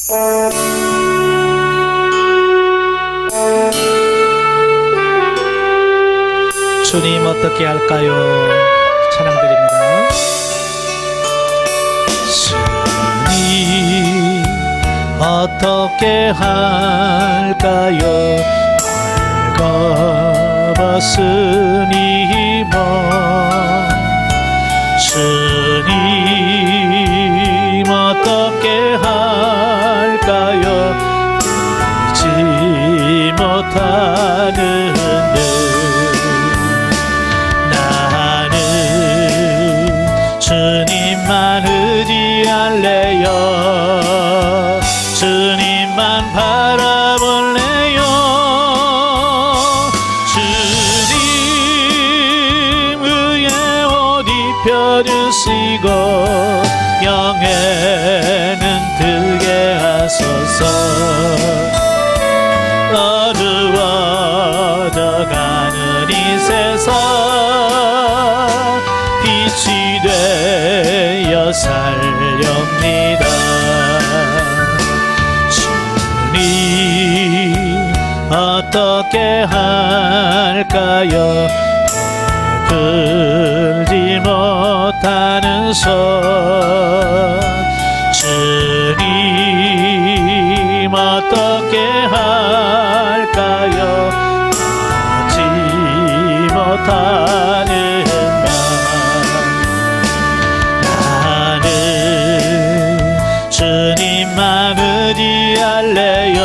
주님 어떻게 할까요? 찬양드립니다. 주님 어떻게 할까요? 벌거벗으니 뭐 주님 어떻게 할까요? 잊지 못하는데 나는 주님만 의지할래요. 주님만 바라볼래요. 주님 의에 옷 입혀주시고 영에는 들게 하소서. 어두워져가는 이 세상 빛이 되어 살렵니다. 주님 어떻게 할까요? 풀지 못하는 손 주님 어떻게 할까요? 하지 못하는 맘 나는 주님만 의지할래요.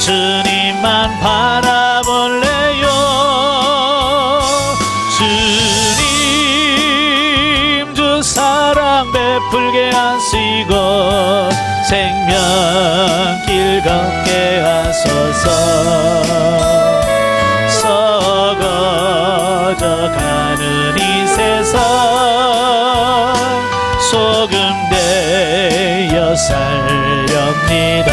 주님만 바라볼래요. 주님 주 사랑 베풀게 하시고 생명길 걷게 하소서. 썩어져가는 이 세상 소금 되어 살렵니다.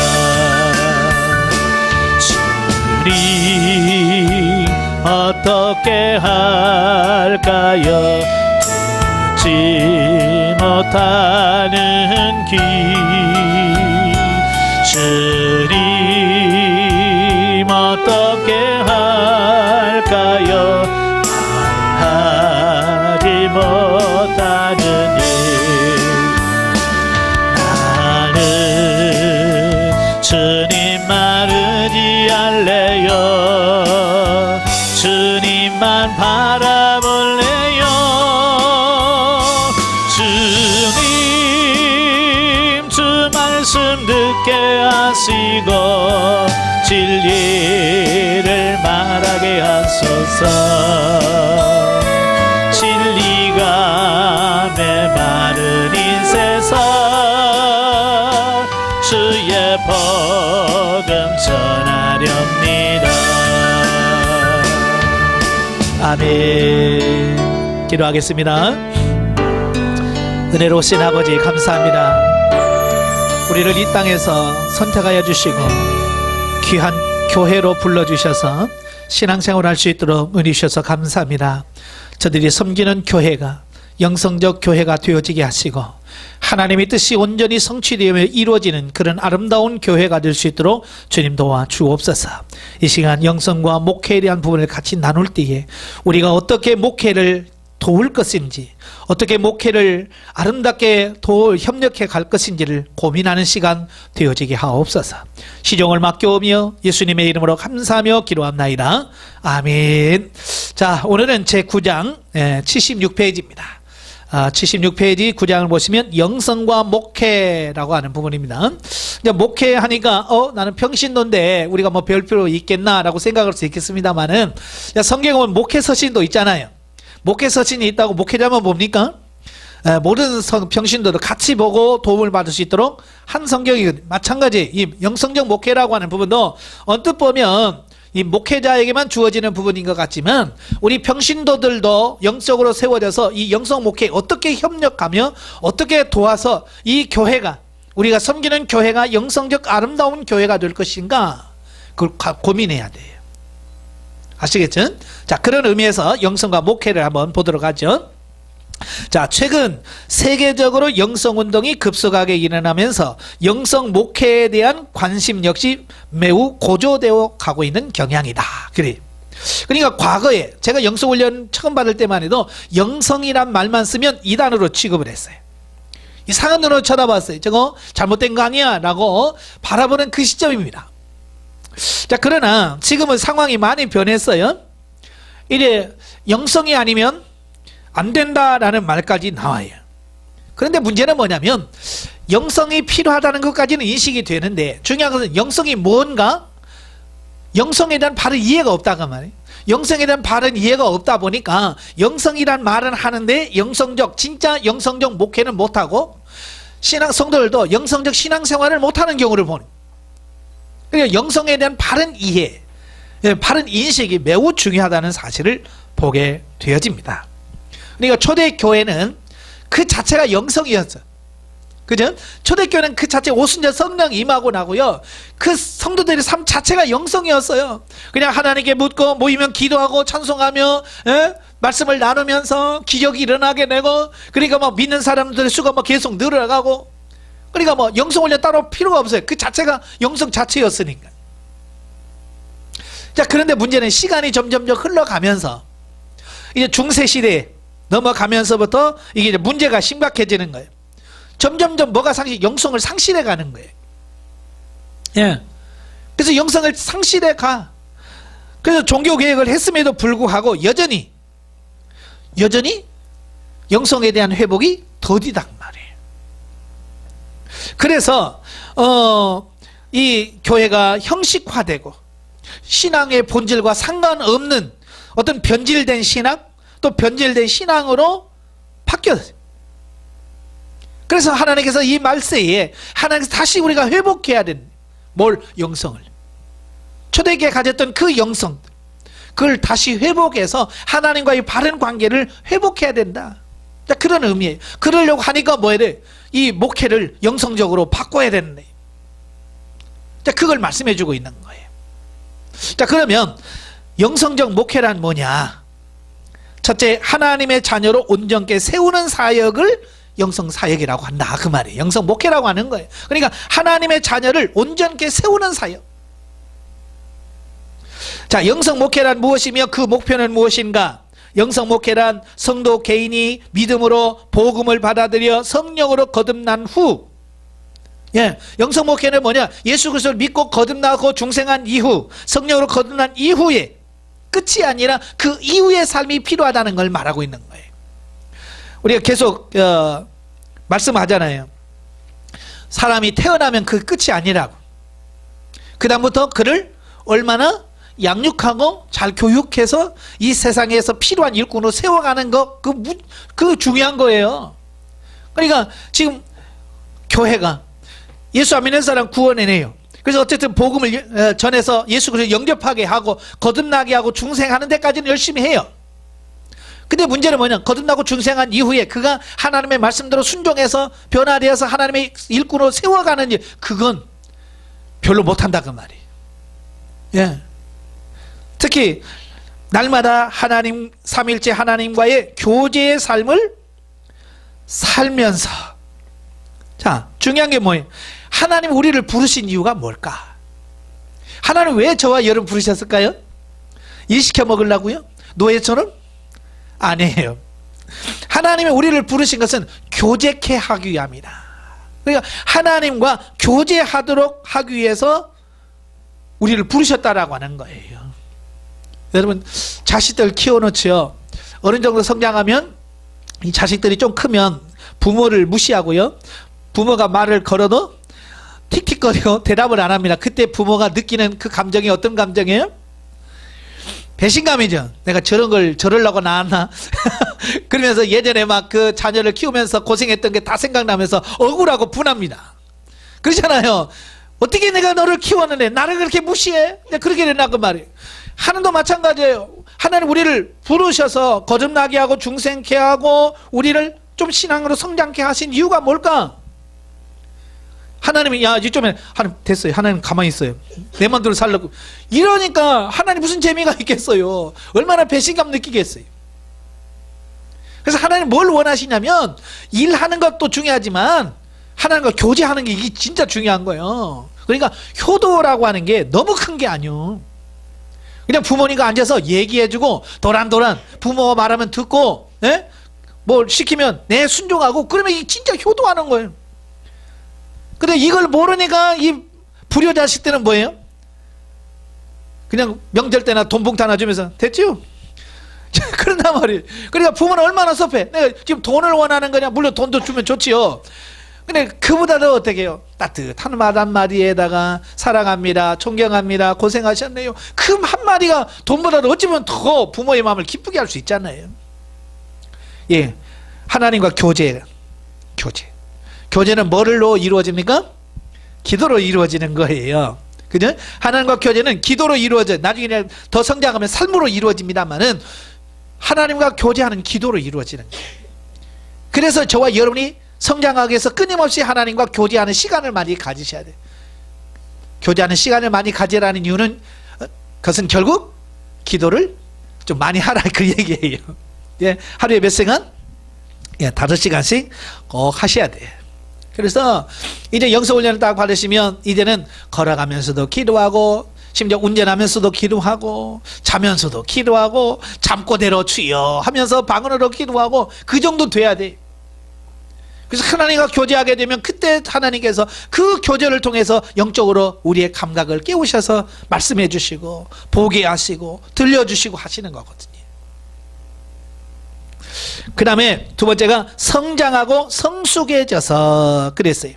주님 어떻게 할까요? 듣지 못하는 귀 주님 어떻게 할까요? 말하지 못하는 일 나는 주님만 의지할래요. 주님만 바라볼래요. 주님 주 말씀 듣게 하시고 진리를 말하게 하소서. 진리가 메마른 이 세상 주의 복음 전하렵니다. 아멘. 기도하겠습니다. 은혜로우신 아버지 감사합니다. 우리를 이 땅에서 선택하여 주시고 귀한 교회로 불러주셔서 신앙생활을 할 수 있도록 은혜 주셔서 감사합니다. 저들이 섬기는 교회가 영성적 교회가 되어지게 하시고 하나님의 뜻이 온전히 성취되며 이루어지는 그런 아름다운 교회가 될 수 있도록 주님 도와주옵소서. 이 시간 영성과 목회에 대한 부분을 같이 나눌 때에 우리가 어떻게 목회를 도울 것인지 어떻게 목회를 아름답게 협력해 갈 것인지를 고민하는 시간 되어지게 하옵소서. 시종을 맡겨오며 예수님의 이름으로 감사하며 기도합나이다. 아멘. 자, 오늘은 제 9장 76페이지입니다 76페이지 9장을 보시면 영성과 목회라고 하는 부분입니다. 이제 목회하니까 나는 평신도인데 우리가 뭐 별 필요 있겠나 라고 생각할 수 있겠습니다만은 성경에 보면 목회 서신도 있잖아요. 목회 서신이 있다고 목회자만 뭡니까? 모든 평신도도 같이 보고 도움을 받을 수 있도록 한 성경이거든요. 마찬가지 이 영성적 목회라고 하는 부분도 언뜻 보면 이 목회자에게만 주어지는 부분인 것 같지만 우리 평신도들도 영적으로 세워져서 이 영성 목회에 어떻게 협력하며 어떻게 도와서 이 교회가 우리가 섬기는 교회가 영성적 아름다운 교회가 될 것인가 그걸 고민해야 돼요. 아시겠죠? 자, 그런 의미에서 영성과 목회를 한번 보도록 하죠. 자, 최근 세계적으로 영성운동이 급속하게 일어나면서 영성 목회에 대한 관심 역시 매우 고조되어 가고 있는 경향이다. 그래. 그러니까 과거에 제가 영성훈련 처음 받을 때만 해도 영성이란 말만 쓰면 이단으로 취급을 했어요. 이상한 눈으로 쳐다봤어요. 저거 잘못된 거 아니야 라고 바라보는 그 시점입니다. 자, 그러나 지금은 상황이 많이 변했어요. 이제 영성이 아니면 안 된다라는 말까지 나와요. 그런데 문제는 뭐냐면 영성이 필요하다는 것까지는 인식이 되는데 중요한 것은 영성이 뭔가? 영성에 대한 바른 이해가 없다고 말이에요. 영성에 대한 바른 이해가 없다 보니까 영성이란 말은 하는데 진짜 영성적 목회는 못하고 성도들도 영성적 신앙생활을 못하는 경우를 보는. 그러니까 영성에 대한 바른 이해, 바른 인식이 매우 중요하다는 사실을 보게 되어집니다. 그러니까 초대교회는 그 자체가 영성이었어. 그죠? 초대교회는 그 자체 오순절 성령 임하고 나고요. 그 성도들의 삶 자체가 영성이었어요. 그냥 하나님께 묻고 모이면 기도하고 찬송하며 말씀을 나누면서 기적이 일어나게 되고, 그러니까 뭐 믿는 사람들의 수가 뭐 계속 늘어나가고, 그러니까 뭐 영성훈련 따로 필요가 없어요. 그 자체가 영성 자체였으니까. 자, 그런데 문제는 시간이 점점 흘러가면서 이제 중세시대에 넘어가면서부터 이게 이제 문제가 심각해지는 거예요. 점점점 뭐가 영성을 상실해 가는 거예요. 예. 그래서 영성을 상실해 가. 그래서 종교 개혁을 했음에도 불구하고 여전히 영성에 대한 회복이 더디단 말이에요. 그래서 이 교회가 형식화되고 신앙의 본질과 상관없는 어떤 변질된 신앙, 또 변질된 신앙으로 바뀌었어요. 그래서 하나님께서 이 말세에 하나님께서 다시 우리가 회복해야 되는 뭘? 영성을. 초대교회에 가졌던 그 영성, 그걸 다시 회복해서 하나님과의 바른 관계를 회복해야 된다. 그런 의미예요. 그러려고 하니까 뭐 해야 돼? 이 목회를 영성적으로 바꿔야 되는데. 그걸 말씀해 주고 있는 거예요. 자, 그러면 영성적 목회란 뭐냐? 첫째, 하나님의 자녀로 온전케 세우는 사역을 영성 사역이라고 한다, 그 말이에요. 영성 목회라고 하는 거예요. 그러니까 하나님의 자녀를 온전케 세우는 사역. 자, 영성 목회란 무엇이며 그 목표는 무엇인가? 영성 목회란 성도 개인이 믿음으로 복음을 받아들여 성령으로 거듭난 후, 영성 목회는 뭐냐? 예수 그리스도를 믿고 거듭나고 중생한 이후, 성령으로 거듭난 이후에 끝이 아니라 그 이후의 삶이 필요하다는 걸 말하고 있는 거예요. 우리가 계속 말씀하잖아요. 사람이 태어나면 그 끝이 아니라고. 그 다음부터 그를 얼마나 양육하고 잘 교육해서 이 세상에서 필요한 일꾼으로 세워가는 거, 그 중요한 거예요. 그러니까 지금 교회가 예수 안 믿는 사람 구원해내요. 그래서 어쨌든 복음을 전해서 예수 그리스도 영접하게 하고 거듭나게 하고 중생하는 데까지는 열심히 해요. 근데 문제는 뭐냐? 거듭나고 중생한 이후에 그가 하나님의 말씀대로 순종해서 변화되어서 하나님의 일꾼으로 세워가는 일, 그건 별로 못한다, 그 말이에요. 예. 특히 날마다 하나님, 삼일째 하나님과의 교제의 삶을 살면서, 자, 중요한 게 뭐예요? 하나님 우리를 부르신 이유가 뭘까? 하나님 왜 저와 여러분 부르셨을까요? 일 시켜 먹으려고요? 노예처럼? 아니에요. 하나님이 우리를 부르신 것은 교제케 하기 위함이다. 그러니까 하나님과 교제하도록 하기 위해서 우리를 부르셨다라고 하는 거예요. 여러분, 자식들 키워놓지요. 어느 정도 성장하면 이 자식들이 좀 크면 부모를 무시하고요. 부모가 말을 걸어도 틱틱거리고 대답을 안 합니다. 그때 부모가 느끼는 그 감정이 어떤 감정이에요? 배신감이죠. 내가 저런 걸 저러려고 낳았나? 그러면서 예전에 막 그 자녀를 키우면서 고생했던 게 다 생각나면서 억울하고 분합니다. 그렇잖아요. 어떻게 내가 너를 키웠는데 나를 그렇게 무시해? 그렇게 된다, 그 말이에요. 하나님도 마찬가지예요. 하나님 우리를 부르셔서 거듭나게 하고 중생케 하고 우리를 좀 신앙으로 성장케 하신 이유가 뭘까? 하나님이 이쯤에 하나님 됐어요. 하나님 가만히 있어요. 내 마음대로 살려고. 이러니까 하나님 무슨 재미가 있겠어요. 얼마나 배신감 느끼겠어요. 그래서 하나님 뭘 원하시냐면 일하는 것도 중요하지만 하나님과 교제하는 게 이게 진짜 중요한 거예요. 그러니까 효도라고 하는 게 너무 큰 게 아니에요. 그냥 부모님과 앉아서 얘기해주고 도란도란 부모가 말하면 듣고 뭘 시키면 내 순종하고 그러면 이게 진짜 효도하는 거예요. 근데 이걸 모르니까 이 불효자식 때는 뭐예요? 그냥 명절 때나 돈 봉투 하나 주면서 됐죠? 그런단 말이에요. 그러니까 부모는 얼마나 섭해. 내가 지금 돈을 원하는 거냐? 물론 돈도 주면 좋지요. 근데 그보다도 어떻게 해요? 따뜻한 말 한마디에다가 사랑합니다, 존경합니다, 고생하셨네요. 그 한마디가 돈보다도 어찌 보면 더 부모의 마음을 기쁘게 할 수 있잖아요. 예, 하나님과 교제는 뭐로 이루어집니까? 기도로 이루어지는 거예요. 그죠? 하나님과 교제는 기도로 이루어져요. 나중에 더 성장하면 삶으로 이루어집니다만은 하나님과 교제하는 기도로 이루어지는 거예요. 그래서 저와 여러분이 성장하기 위해서 끊임없이 하나님과 교제하는 시간을 많이 가지셔야 돼요. 교제하는 시간을 많이 가지라는 이유는 그것은 결국 기도를 좀 많이 하라 그 얘기예요. 예, 하루에 몇 시간? 예, 5시간씩 꼭 하셔야 돼요. 그래서 이제 영성훈련을 딱 받으시면 이제는 걸어가면서도 기도하고 심지어 운전하면서도 기도하고 자면서도 기도하고 잠꼬대로 주여 하면서 방언으로 기도하고 그 정도 돼야 돼. 그래서 하나님과 교제하게 되면 그때 하나님께서 그 교제를 통해서 영적으로 우리의 감각을 깨우셔서 말씀해 주시고 보게 하시고 들려주시고 하시는 거거든요. 그 다음에 두 번째가 성장하고 성숙해져서 그랬어요.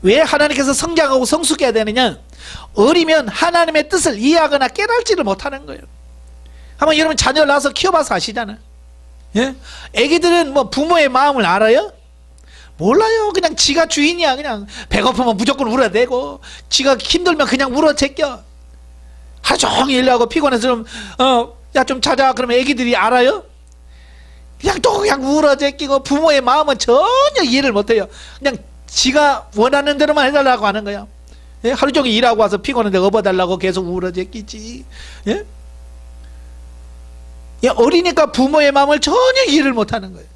왜 하나님께서 성장하고 성숙해야 되느냐? 어리면 하나님의 뜻을 이해하거나 깨달지를 못하는 거예요. 한번 여러분 자녀를 낳아서 키워봐서 아시잖아요. 예? 애기들은 뭐 부모의 마음을 알아요? 몰라요. 그냥 지가 주인이야. 그냥 배고프면 무조건 울어대고 지가 힘들면 그냥 울어 제껴. 하루 종일 일하고 피곤해서 야 좀 자자 그러면 애기들이 알아요? 그냥 또 그냥 울어 제끼고 부모의 마음은 전혀 이해를 못해요. 그냥 지가 원하는 대로만 해달라고 하는 거야. 예? 하루 종일 일하고 와서 피곤한데 업어달라고 계속 울어 제끼지. 예? 어리니까 부모의 마음을 전혀 이해를 못하는 거예요.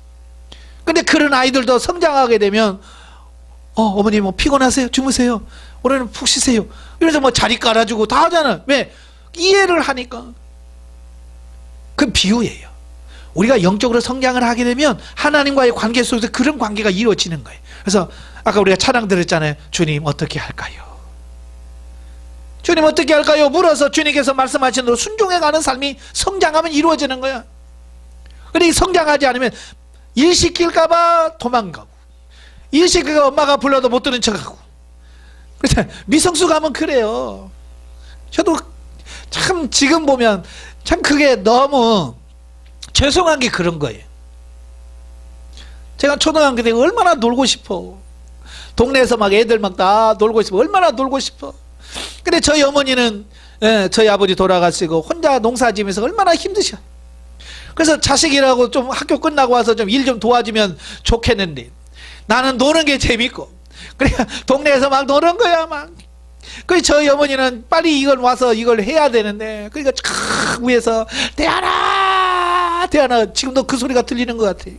근데 그런 아이들도 성장하게 되면 어머니 뭐 피곤하세요? 주무세요. 오늘은 푹 쉬세요. 이래서 뭐 자리 깔아주고 다 하잖아. 왜? 이해를 하니까. 그 비유예요. 우리가 영적으로 성장을 하게 되면 하나님과의 관계 속에서 그런 관계가 이루어지는 거예요. 그래서 아까 우리가 찬양 들었잖아요. 주님 어떻게 할까요? 주님 어떻게 할까요? 물어서 주님께서 말씀하신 대로 순종해가는 삶이 성장하면 이루어지는 거야. 그런데 성장하지 않으면 일 시킬까봐 도망가고 일 시킬까 엄마가 불러도 못 들은 척하고. 그래서 미성숙하면 그래요. 저도 참 지금 보면 참 그게 너무 죄송한 게 그런 거예요. 제가 초등학교 때 얼마나 놀고 싶어. 동네에서 막 애들 막 다 놀고 싶어. 얼마나 놀고 싶어. 근데 저희 어머니는 저희 아버지 돌아가시고 혼자 농사 지면서 얼마나 힘드셔. 그래서 자식이라고 좀 학교 끝나고 와서 좀 일 좀 도와주면 좋겠는데 나는 노는 게 재밌고 그러니까 동네에서 막 노는 거야 막. 그래서 저희 어머니는 빨리 이걸 와서 이걸 해야 되는데 그러니까 촥 위에서 대하나 지금도 그 소리가 들리는 것 같아.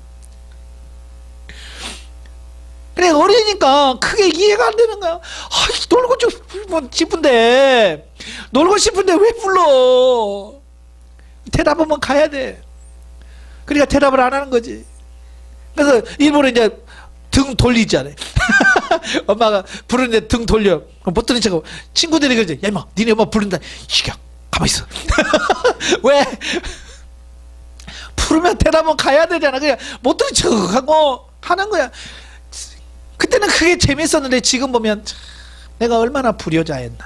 그래 어리니까 크게 이해가 안 되는 거야. 놀고 싶은데 놀고 싶은데 왜 불러? 대답하면 가야 돼. 그러니까 대답을 안 하는 거지. 그래서 일부러 이제 등 돌리잖아요. 엄마가 부르는데 등 돌려. 못 들은 척하고 친구들이 그러지. 야 임마 니네 엄마 부른다. 시켜 가만히 있어. 왜? 부르면 대답은 가야 되잖아. 그냥 못 들은 척하고 하는 거야. 그때는 그게 재밌었는데 지금 보면 참, 내가 얼마나 불효자였나.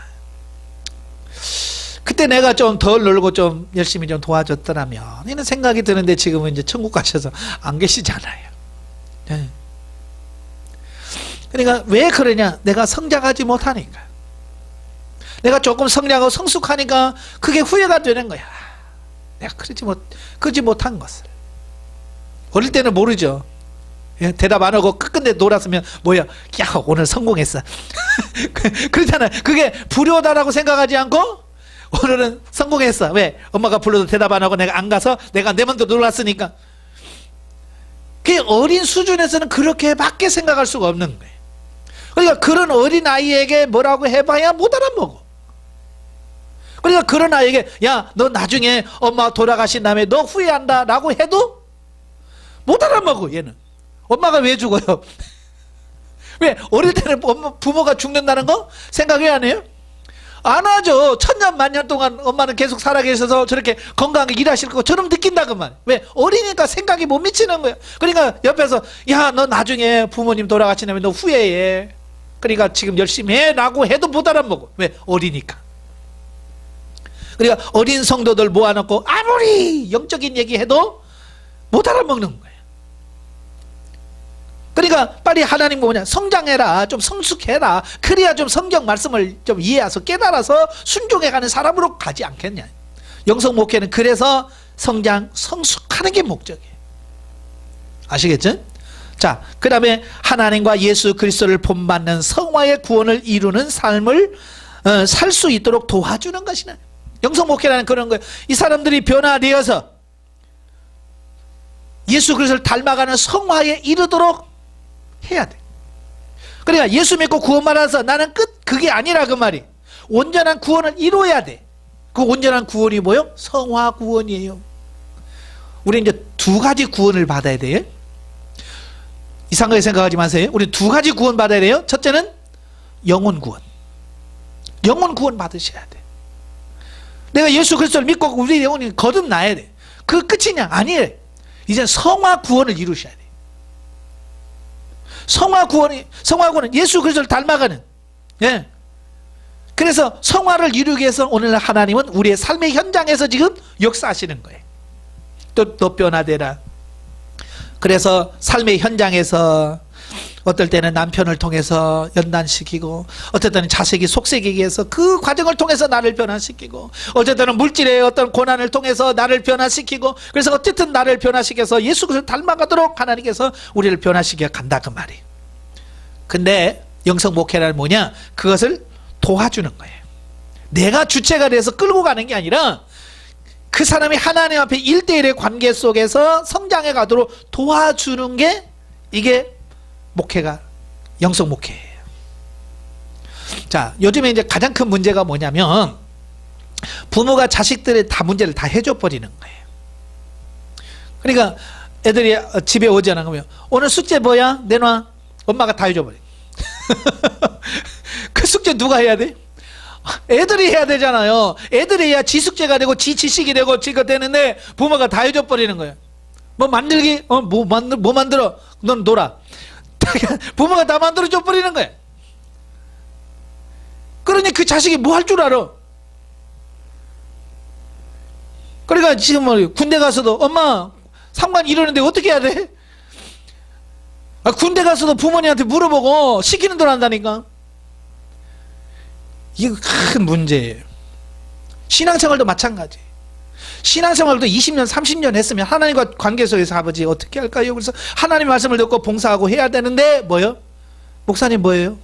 그때 내가 좀 덜 놀고 좀 열심히 좀 도와줬더라면 이런 생각이 드는데 지금은 이제 천국 가셔서 안 계시잖아요. 네. 그러니까 왜 그러냐? 내가 성장하지 못하니까. 내가 조금 성장하고 성숙하니까 그게 후회가 되는 거야. 내가 그러지 못한 것을. 어릴 때는 모르죠. 예, 대답 안 하고 끝끝내 놀았으면 뭐야? 야 오늘 성공했어. 그렇잖아요. 그게 불효다라고 생각하지 않고 오늘은 성공했어. 왜? 엄마가 불러도 대답 안 하고 내가 안 가서 내가 내 맘대로 놀았으니까. 그 어린 수준에서는 그렇게밖에 생각할 수가 없는 거예요. 그러니까 그런 어린 아이에게 뭐라고 해봐야 못 알아먹어. 그러니까 그런 아이에게 야, 너 나중에 엄마 돌아가신 다음에 너 후회한다 라고 해도 못 알아먹어. 얘는 엄마가 왜 죽어요? 왜 어릴 때는 부모가 죽는다는 거 생각 왜 안 해요? 안 하죠. 천년 만년 동안 엄마는 계속 살아계셔서 저렇게 건강하게 일하실 것처럼 느낀다고 말. 왜? 어리니까 생각이 못 미치는 거야. 그러니까 옆에서 야, 너 나중에 부모님 돌아가신 다음에 너 후회해. 그러니까 지금 열심히 해 라고 해도 못 알아먹어. 왜? 어리니까. 그러니까 어린 성도들 모아놓고 아무리 영적인 얘기해도 못 알아먹는 거예요. 그러니까 빨리 하나님 뭐냐, 성장해라, 좀 성숙해라, 그래야 좀 성경 말씀을 좀 이해해서 깨달아서 순종해가는 사람으로 가지 않겠냐. 영성 목회는 그래서 성장, 성숙하는 게 목적이에요. 아시겠죠? 자, 그 다음에 하나님과 예수 그리스도를 본받는 성화의 구원을 이루는 삶을 살 수 있도록 도와주는 것이네. 영성 목회라는 그런 거예요. 이 사람들이 변화되어서 예수 그리스도를 닮아가는 성화에 이르도록 해야 돼. 그러니까 예수 믿고 구원 받아서 나는 끝, 그게 아니라 그 말이. 온전한 구원을 이루어야 돼. 그 온전한 구원이 뭐요? 성화 구원이에요. 우리 이제 두 가지 구원을 받아야 돼요. 이상하게 생각하지 마세요. 우리 두 가지 구원 받아야 돼요. 첫째는 영혼 구원. 영혼 구원 받으셔야 돼. 내가 예수 그리스도를 믿고 우리 영혼이 거듭나야 돼. 그 끝이냐? 아니에요. 이제 성화 구원을 이루셔야 돼. 성화 구원은 예수 그리스도를 닮아가는. 예. 그래서 성화를 이루기 위해서 오늘 하나님은 우리의 삶의 현장에서 지금 역사하시는 거예요. 또 변화되라. 그래서 삶의 현장에서 어떨 때는 남편을 통해서 연단시키고, 어떨 때는 자식이 속삭이기 위해서 그 과정을 통해서 나를 변화시키고, 어떨 때는 물질의 어떤 고난을 통해서 나를 변화시키고, 그래서 어쨌든 나를 변화시켜서 예수 그리스도를 닮아가도록 하나님께서 우리를 변화시켜 간다 그 말이에요. 근데 영성 목회란 뭐냐? 그것을 도와주는 거예요. 내가 주체가 돼서 끌고 가는 게 아니라 그 사람이 하나님 앞에 1대1의 관계 속에서 성장해 가도록 도와주는 게 이게 목회가 영성 목회예요. 자, 요즘에 이제 가장 큰 문제가 뭐냐면 부모가 자식들의 다 문제를 다 해줘 버리는 거예요. 그러니까 애들이 집에 오잖아. 그러면 오늘 숙제 뭐야? 내놔. 엄마가 다 해줘 버려. 그 숙제 누가 해야 돼? 애들이 해야 되잖아요. 애들이 해야 지 숙제가 되고 지 지식이 되고 지가 되는데 부모가 다 해줘 버리는 거예요. 뭐 만들기? 뭐 만들어? 넌 놀아. 부모가 다 만들어줘 버리는 거야. 그러니 그 자식이 뭐 할 줄 알아? 그러니까 지금 뭐 군대 가서도 엄마 상관 이러는데 어떻게 해야 돼? 군대 가서도 부모님한테 물어보고 시키는 대로 한다니까. 이거 큰 문제예요. 신앙생활도 마찬가지. 신앙생활도 20년 30년 했으면 하나님과 관계 속에서 아버지 어떻게 할까요? 그래서 하나님 말씀을 듣고 봉사하고 해야 되는데 뭐요? 목사님 뭐예요?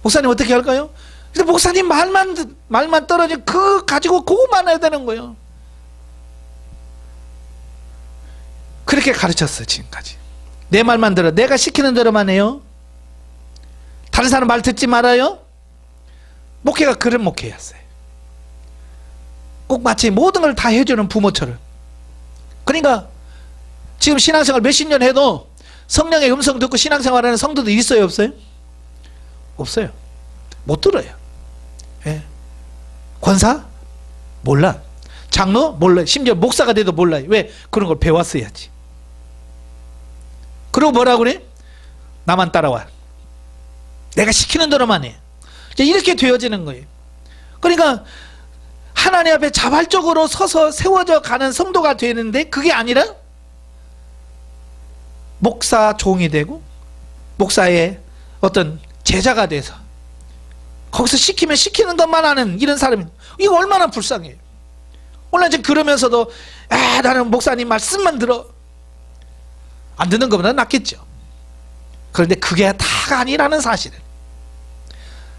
목사님 어떻게 할까요? 그래서 목사님 말만 떨어진 그 가지고 그거만 해야 되는 거예요. 그렇게 가르쳤어요. 지금까지. 내 말만 들어. 내가 시키는 대로만 해요. 다른 사람 말 듣지 말아요. 목회가 그런 목회였어요. 꼭 마치 모든 걸 다 해주는 부모처럼. 그러니까 지금 신앙생활 몇십 년 해도 성령의 음성 듣고 신앙생활하는 성도들 있어요? 없어요? 없어요. 못 들어요. 예. 권사? 몰라. 장로? 몰라. 심지어 목사가 돼도 몰라요. 왜? 그런 걸 배웠어야지. 그리고 뭐라고 그래? 나만 따라와. 내가 시키는 대로만 해. 이렇게 되어지는 거예요. 그러니까 하나님 앞에 자발적으로 서서 세워져 가는 성도가 되는데 그게 아니라 목사 종이 되고 목사의 어떤 제자가 돼서 거기서 시키면 시키는 것만 하는 이런 사람이, 이거 얼마나 불쌍해요. 오늘 지금 그러면서도 나는 목사님 말씀만 들어. 안 듣는 것보다 낫겠죠. 그런데 그게 다가 아니라는 사실은.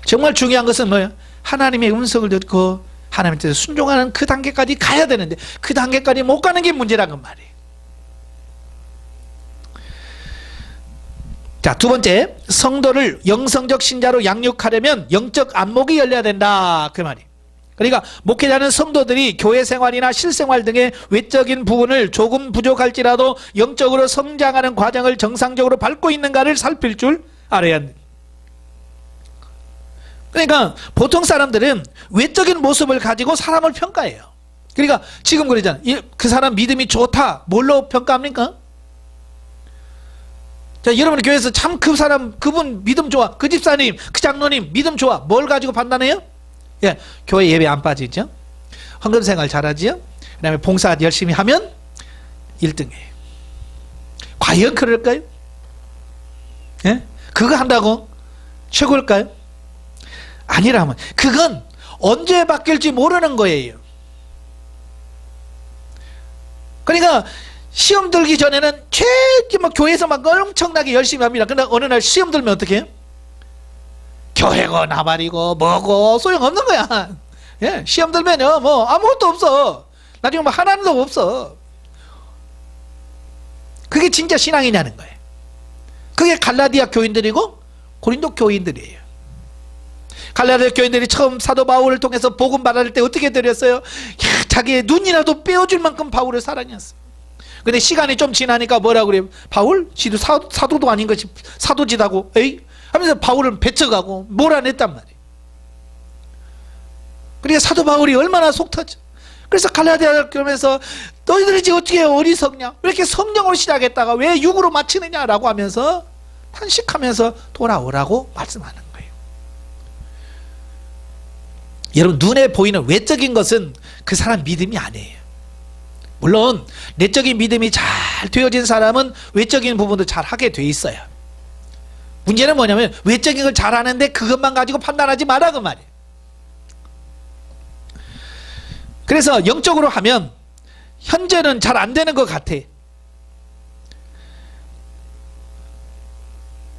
정말 중요한 것은 뭐예요? 하나님의 음성을 듣고 하나님 뜻에 순종하는 그 단계까지 가야 되는데 그 단계까지 못 가는 게 문제라는 말이에요. 자, 두 번째, 성도를 영성적 신자로 양육하려면 영적 안목이 열려야 된다. 그 말이. 그러니까 목회자는 성도들이 교회 생활이나 실생활 등의 외적인 부분을 조금 부족할지라도 영적으로 성장하는 과정을 정상적으로 밟고 있는가를 살필 줄 알아야 한다. 그러니까 보통 사람들은 외적인 모습을 가지고 사람을 평가해요. 그러니까 지금 그러잖아. 그 사람 믿음이 좋다. 뭘로 평가합니까? 자, 여러분 교회에서 참 그 사람, 그분 믿음 좋아. 그 집사님, 그 장로님 믿음 좋아. 뭘 가지고 판단해요? 예, 교회 예배 안 빠지죠? 헌금 생활 잘하지요? 그 다음에 봉사 열심히 하면 1등이에요. 과연 그럴까요? 예? 그거 한다고 최고일까요? 아니라면 그건 언제 바뀔지 모르는 거예요. 그러니까 시험 들기 전에는 막 교회에서 막 엄청나게 열심히 합니다. 근데 어느 날 시험 들면 어떻게 해요? 교회고 나발이고 뭐고 소용없는 거야. 예, 시험 들면요 뭐 아무것도 없어. 나중에 뭐 하나도 없어. 그게 진짜 신앙이냐는 거예요. 그게 갈라디아 교인들이고 고린도 교인들이에요. 갈라디아 교인들이 처음 사도 바울을 통해서 복음 받을 때 어떻게 드렸어요? 자기의 눈이라도 빼어줄 만큼 바울을 사랑했어. 근데 시간이 좀 지나니까 뭐라고 그래요? 바울? 지도 사도도 아닌 것이 사도지다고 에이? 하면서 바울을 배척하고 몰아냈단 말이에요. 그러니까 사도 바울이 얼마나 속 터져. 그래서 갈라디아 교회에서 너희들이 이제 어떻게 어리석냐? 왜 이렇게 성령으로 시작했다가 왜 육으로 마치느냐라고 하면서 탄식하면서 돌아오라고 말씀하는 거예요. 여러분 눈에 보이는 외적인 것은 그 사람 믿음이 아니에요. 물론 내적인 믿음이 잘 되어진 사람은 외적인 부분도 잘 하게 돼 있어요. 문제는 뭐냐면 외적인 걸 잘하는데 그것만 가지고 판단하지 마라 그 말이에요. 그래서 영적으로 하면 현재는 잘 안 되는 것 같아.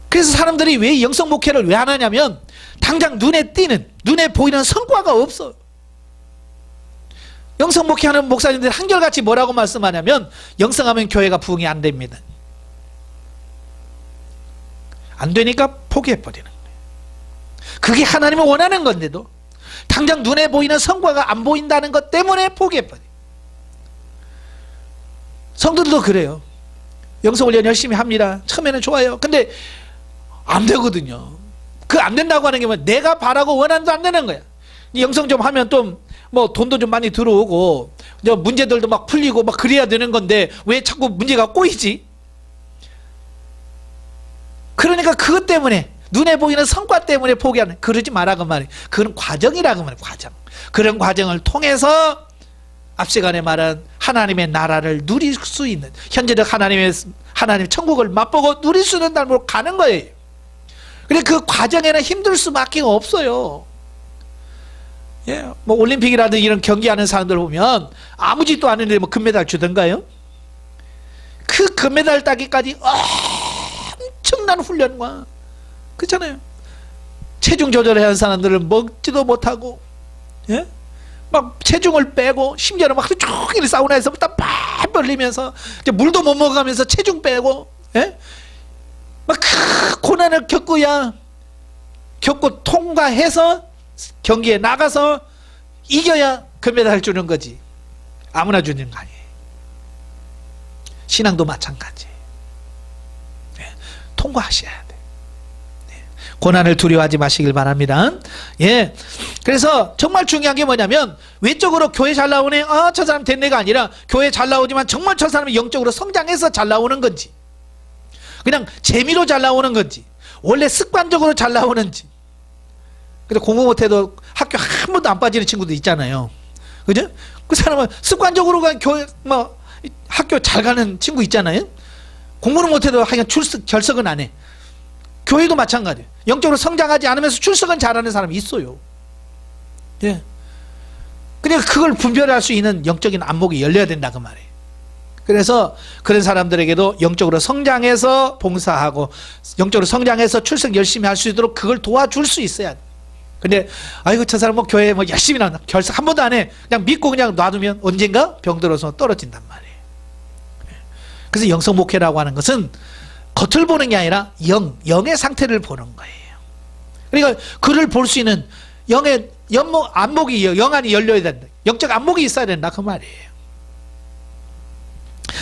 그래서 사람들이 왜 영성 목회를 왜 안 하냐면 당장 눈에 띄는, 눈에 보이는 성과가 없어. 영성 목회하는 목사님들이 한결같이 뭐라고 말씀하냐면 영성하면 교회가 부흥이 안 됩니다. 안 되니까 포기해버리는 거예요. 그게 하나님이 원하는 건데도 당장 눈에 보이는 성과가 안 보인다는 것 때문에 포기해버려요. 성도들도 그래요. 영성훈련 열심히 합니다. 처음에는 좋아요. 근데 안 되거든요. 그 안 된다고 하는 게 뭐 내가 바라고 원하는 안 되는 거야. 영성 좀 하면 좀 뭐 돈도 좀 많이 들어오고 문제들도 막 풀리고 막 그래야 되는 건데 왜 자꾸 문제가 꼬이지? 그러니까 그것 때문에 눈에 보이는 성과 때문에 포기하는, 그러지 마라 그 말이에요. 그건 과정이라 그 말이에요. 과정. 그런 과정을 통해서 앞 시간에 말한 하나님의 나라를 누릴 수 있는, 현재적 하나님 천국을 맛보고 누릴 수 있는 날로 가는 거예요. 근데 그 과정에는 힘들 수밖에 없어요. 예, 뭐 올림픽이라든지 이런 경기하는 사람들 보면 아무 짓도 안 했는데 뭐 금메달 주던가요? 그 금메달 따기까지 엄청난 훈련과, 그렇잖아요. 체중 조절을 하는 사람들은 먹지도 못하고, 예? 막 체중을 빼고, 심지어는 막 하루 종일 사우나에서 땀 팍 벌리면서 물도 못 먹어가면서 체중 빼고, 예? 막 그 고난을 겪고 통과해서 경기에 나가서 이겨야 금메달 주는 거지. 아무나 주는 거 아니에요. 신앙도 마찬가지. 네, 통과하셔야 돼. 네, 고난을 두려워하지 마시길 바랍니다. 예, 그래서 정말 중요한 게 뭐냐면 외적으로 교회 잘 나오네, 저 사람 됐네가 아니라 교회 잘 나오지만 정말 저 사람이 영적으로 성장해서 잘 나오는 건지, 그냥 재미로 잘 나오는 건지, 원래 습관적으로 잘 나오는지. 근데 공부 못해도 학교 한 번도 안 빠지는 친구도 있잖아요. 그죠? 그 사람은 습관적으로 교회, 학교 잘 가는 친구 있잖아요. 공부는 못해도 하여간 결석은 안 해. 교회도 마찬가지예요. 영적으로 성장하지 않으면서 출석은 잘하는 사람이 있어요. 예. 그러니까 그걸 분별할 수 있는 영적인 안목이 열려야 된다 그 말이에요. 그래서 그런 사람들에게도 영적으로 성장해서 봉사하고 영적으로 성장해서 출석 열심히 할 수 있도록 그걸 도와줄 수 있어야 돼. 근데 아이고 저 사람 뭐 교회 뭐 열심히 나온다, 결석 한 번도 안 해, 그냥 믿고 그냥 놔두면 언젠가 병들어서 떨어진단 말이에요. 그래서 영성 목회라고 하는 것은 겉을 보는 게 아니라 영의 상태를 보는 거예요. 그러니까 그를 볼 수 있는 영의 안목이, 영안이 열려야 된다. 영적 안목이 있어야 된다 그 말이에요.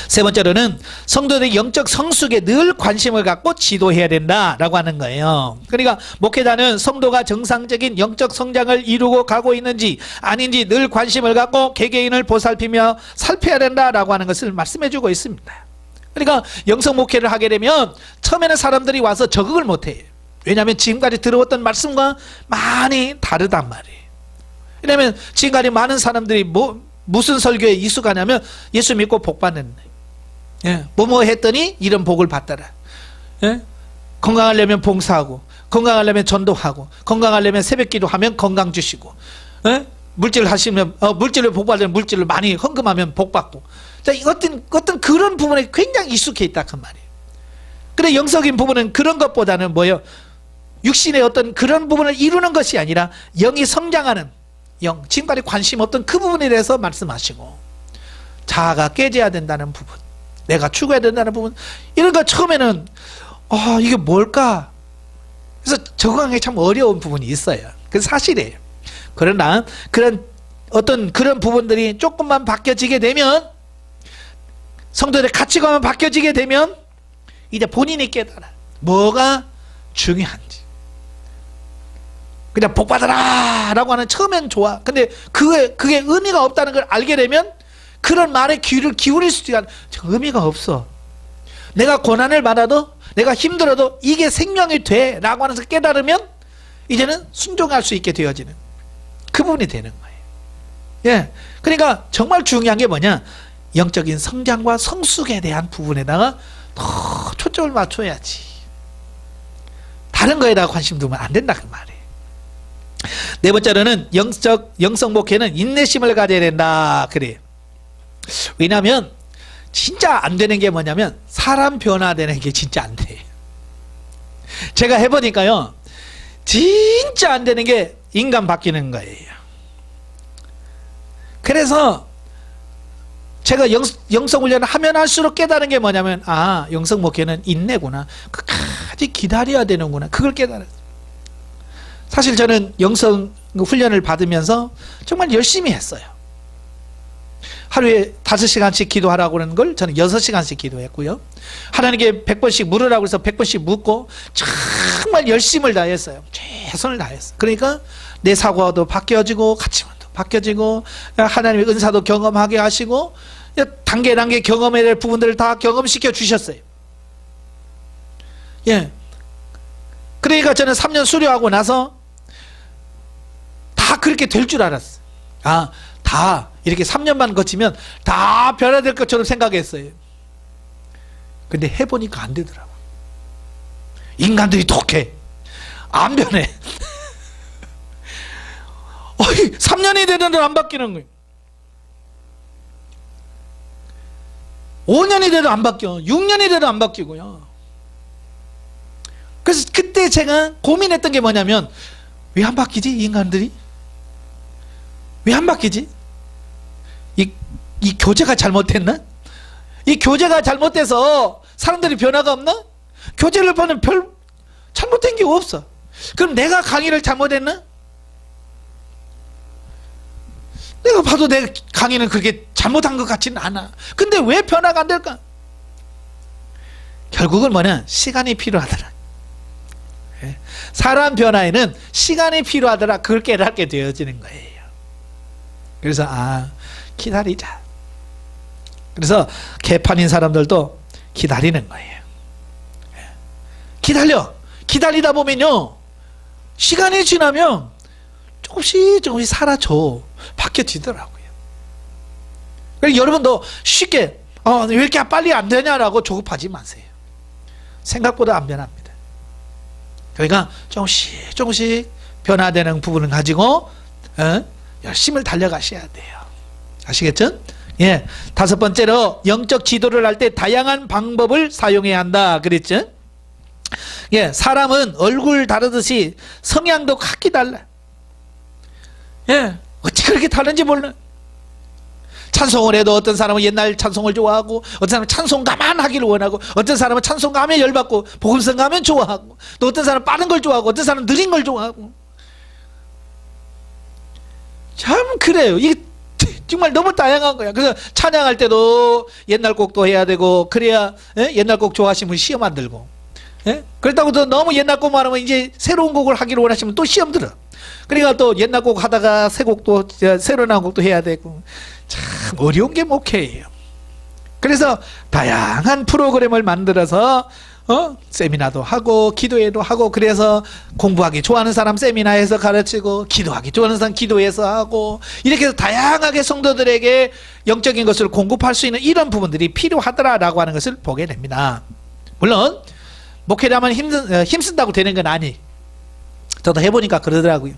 세 번째로는 성도들의 영적 성숙에 늘 관심을 갖고 지도해야 된다라고 하는 거예요. 그러니까 목회자는 성도가 정상적인 영적 성장을 이루고 가고 있는지 아닌지 늘 관심을 갖고 개개인을 보살피며 살펴야 된다라고 하는 것을 말씀해 주고 있습니다. 그러니까 영성 목회를 하게 되면 처음에는 사람들이 와서 적응을 못해요. 왜냐하면 지금까지 들어왔던 말씀과 많이 다르단 말이에요. 왜냐하면 지금까지 많은 사람들이 무슨 설교에 익숙하냐면 예수 믿고 복 받는, 뭐뭐 했더니 이런 복을 받더라. 건강하려면 봉사하고, 건강하려면 전도하고, 건강하려면 새벽기도 하면 건강 주시고, 물질 하시면 물질을 복 받으면 물질을 많이 헌금하면 복 받고. 자, 어떤 그런 부분에 굉장히 익숙해 있다 그 말이에요. 근데 영적인 부분은 그런 것보다는 뭐예요? 육신의 어떤 그런 부분을 이루는 것이 아니라 영이 성장하는 영, 지금까지 관심 없던 그 부분에 대해서 말씀하시고, 자아가 깨져야 된다는 부분, 내가 죽어야 된다는 부분, 이런 거 처음에는 이게 뭘까? 그래서 적응하기 참 어려운 부분이 있어요. 그게 사실이에요. 그러나 그런 부분들이 조금만 바뀌어지게 되면, 성도들의 가치관만 바뀌어지게 되면 이제 본인이 깨달아 뭐가 중요한지. 그냥 복 받아라 라고 하는 처음엔 좋아. 근데 그게 의미가 없다는 걸 알게 되면 그런 말에 귀를 기울일 수도 있는, 의미가 없어. 내가 고난을 받아도, 내가 힘들어도 이게 생명이 돼 라고 하는 것을 깨달으면 이제는 순종할 수 있게 되어지는 그 부분이 되는 거예요. 그러니까 정말 중요한 게 뭐냐, 영적인 성장과 성숙에 대한 부분에다가 더 초점을 맞춰야지. 다른 거에다가 관심 두면 안 된다 그 말이에요. 네 번째로는 영성 목회는 인내심을 가져야 된다 그래요. 왜냐하면 진짜 안 되는 게 뭐냐면 사람 변화되는 게 진짜 안 돼요. 제가 해보니까요, 진짜 안 되는 게 인간 바뀌는 거예요. 그래서 제가 영성 훈련을 하면 할수록 깨달은 게 뭐냐면, 영성 목회는 인내구나, 끝까지 기다려야 되는구나, 그걸 깨달았어요. 사실 저는 영성 훈련을 받으면서 정말 열심히 했어요. 하루에 5시간씩 기도하라고 하는 걸 저는 6시간씩 기도했고요. 하나님께 100번씩 물으라고 해서 100번씩 묻고 정말 열심을 다했어요. 최선을 다했어요. 그러니까 내 사고도 바뀌어지고 가치관도 바뀌어지고 하나님의 은사도 경험하게 하시고 단계 경험해야 될 부분들을 다 경험시켜 주셨어요. 그러니까 저는 3년 수료하고 나서 다 그렇게 될 줄 알았어요. 다 이렇게 3년만 거치면 다 변화될 것처럼 생각했어요. 근데 해보니까 안 되더라고요. 인간들이 독해. 안 변해. 3년이 되는데 안 바뀌는 거예요. 5년이 돼도 안 바뀌어. 6년이 돼도 안 바뀌고요. 그래서 그때 제가 고민했던 게 뭐냐면, 왜 안 바뀌지 인간들이? 왜 안 바뀌지? 이 교제가 잘못됐나? 이 교제가 잘못돼서 사람들이 변화가 없나? 교제를 보면 별 잘못된 게 없어. 그럼 내가 강의를 잘못했나? 내가 봐도 내 강의는 그렇게 잘못한 것 같지는 않아. 근데 왜 변화가 안 될까? 결국은 뭐냐? 시간이 필요하더라. 사람 변화에는 시간이 필요하더라. 그걸 깨닫게 되어지는 거예요. 그래서 기다리자. 그래서 개판인 사람들도 기다리는 거예요. 기다리다 보면요, 시간이 지나면 조금씩 사라져 바뀌어지더라고요. 그러니까 여러분도 쉽게 왜 이렇게 빨리 안 되냐라고 조급하지 마세요. 생각보다 안 변합니다. 그러니까 조금씩 변화되는 부분을 가지고 열심히 달려가셔야 돼요. 아시겠죠? 다섯 번째로 영적 지도를 할 때 다양한 방법을 사용해야 한다 그랬죠? 사람은 얼굴 다르듯이 성향도 각기 달라. 어찌 그렇게 다른지 몰라. 찬송을 해도 어떤 사람은 옛날 찬송을 좋아하고, 어떤 사람은 찬송가만 하기를 원하고, 어떤 사람은 찬송가 하면 열받고 복음성 하면 좋아하고, 또 어떤 사람은 빠른 걸 좋아하고, 어떤 사람은 느린 걸 좋아하고. 참 그래요. 이게 정말 너무 다양한 거야. 그래서 찬양할 때도 옛날 곡도 해야 되고, 그래야 옛날 곡 좋아하시는 분 시험 안 들고, 그렇다고 또 너무 옛날 곡만 하면 이제 새로운 곡을 하기를 원하시면 또 시험 들어. 그러니까 또 옛날 곡 하다가 새 곡도, 새로 나온 곡도 해야 되고, 참 어려운 게 목회예요. 그래서 다양한 프로그램을 만들어서 세미나도 하고 기도회도 하고, 그래서 공부하기 좋아하는 사람 세미나에서 가르치고, 기도하기 좋아하는 사람 기도회에서 하고, 이렇게 해서 다양하게 성도들에게 영적인 것을 공급할 수 있는 이런 부분들이 필요하더라라고 하는 것을 보게 됩니다. 물론 목회라면 힘쓴다고 되는 건 아니. 저도 해보니까 그러더라고요.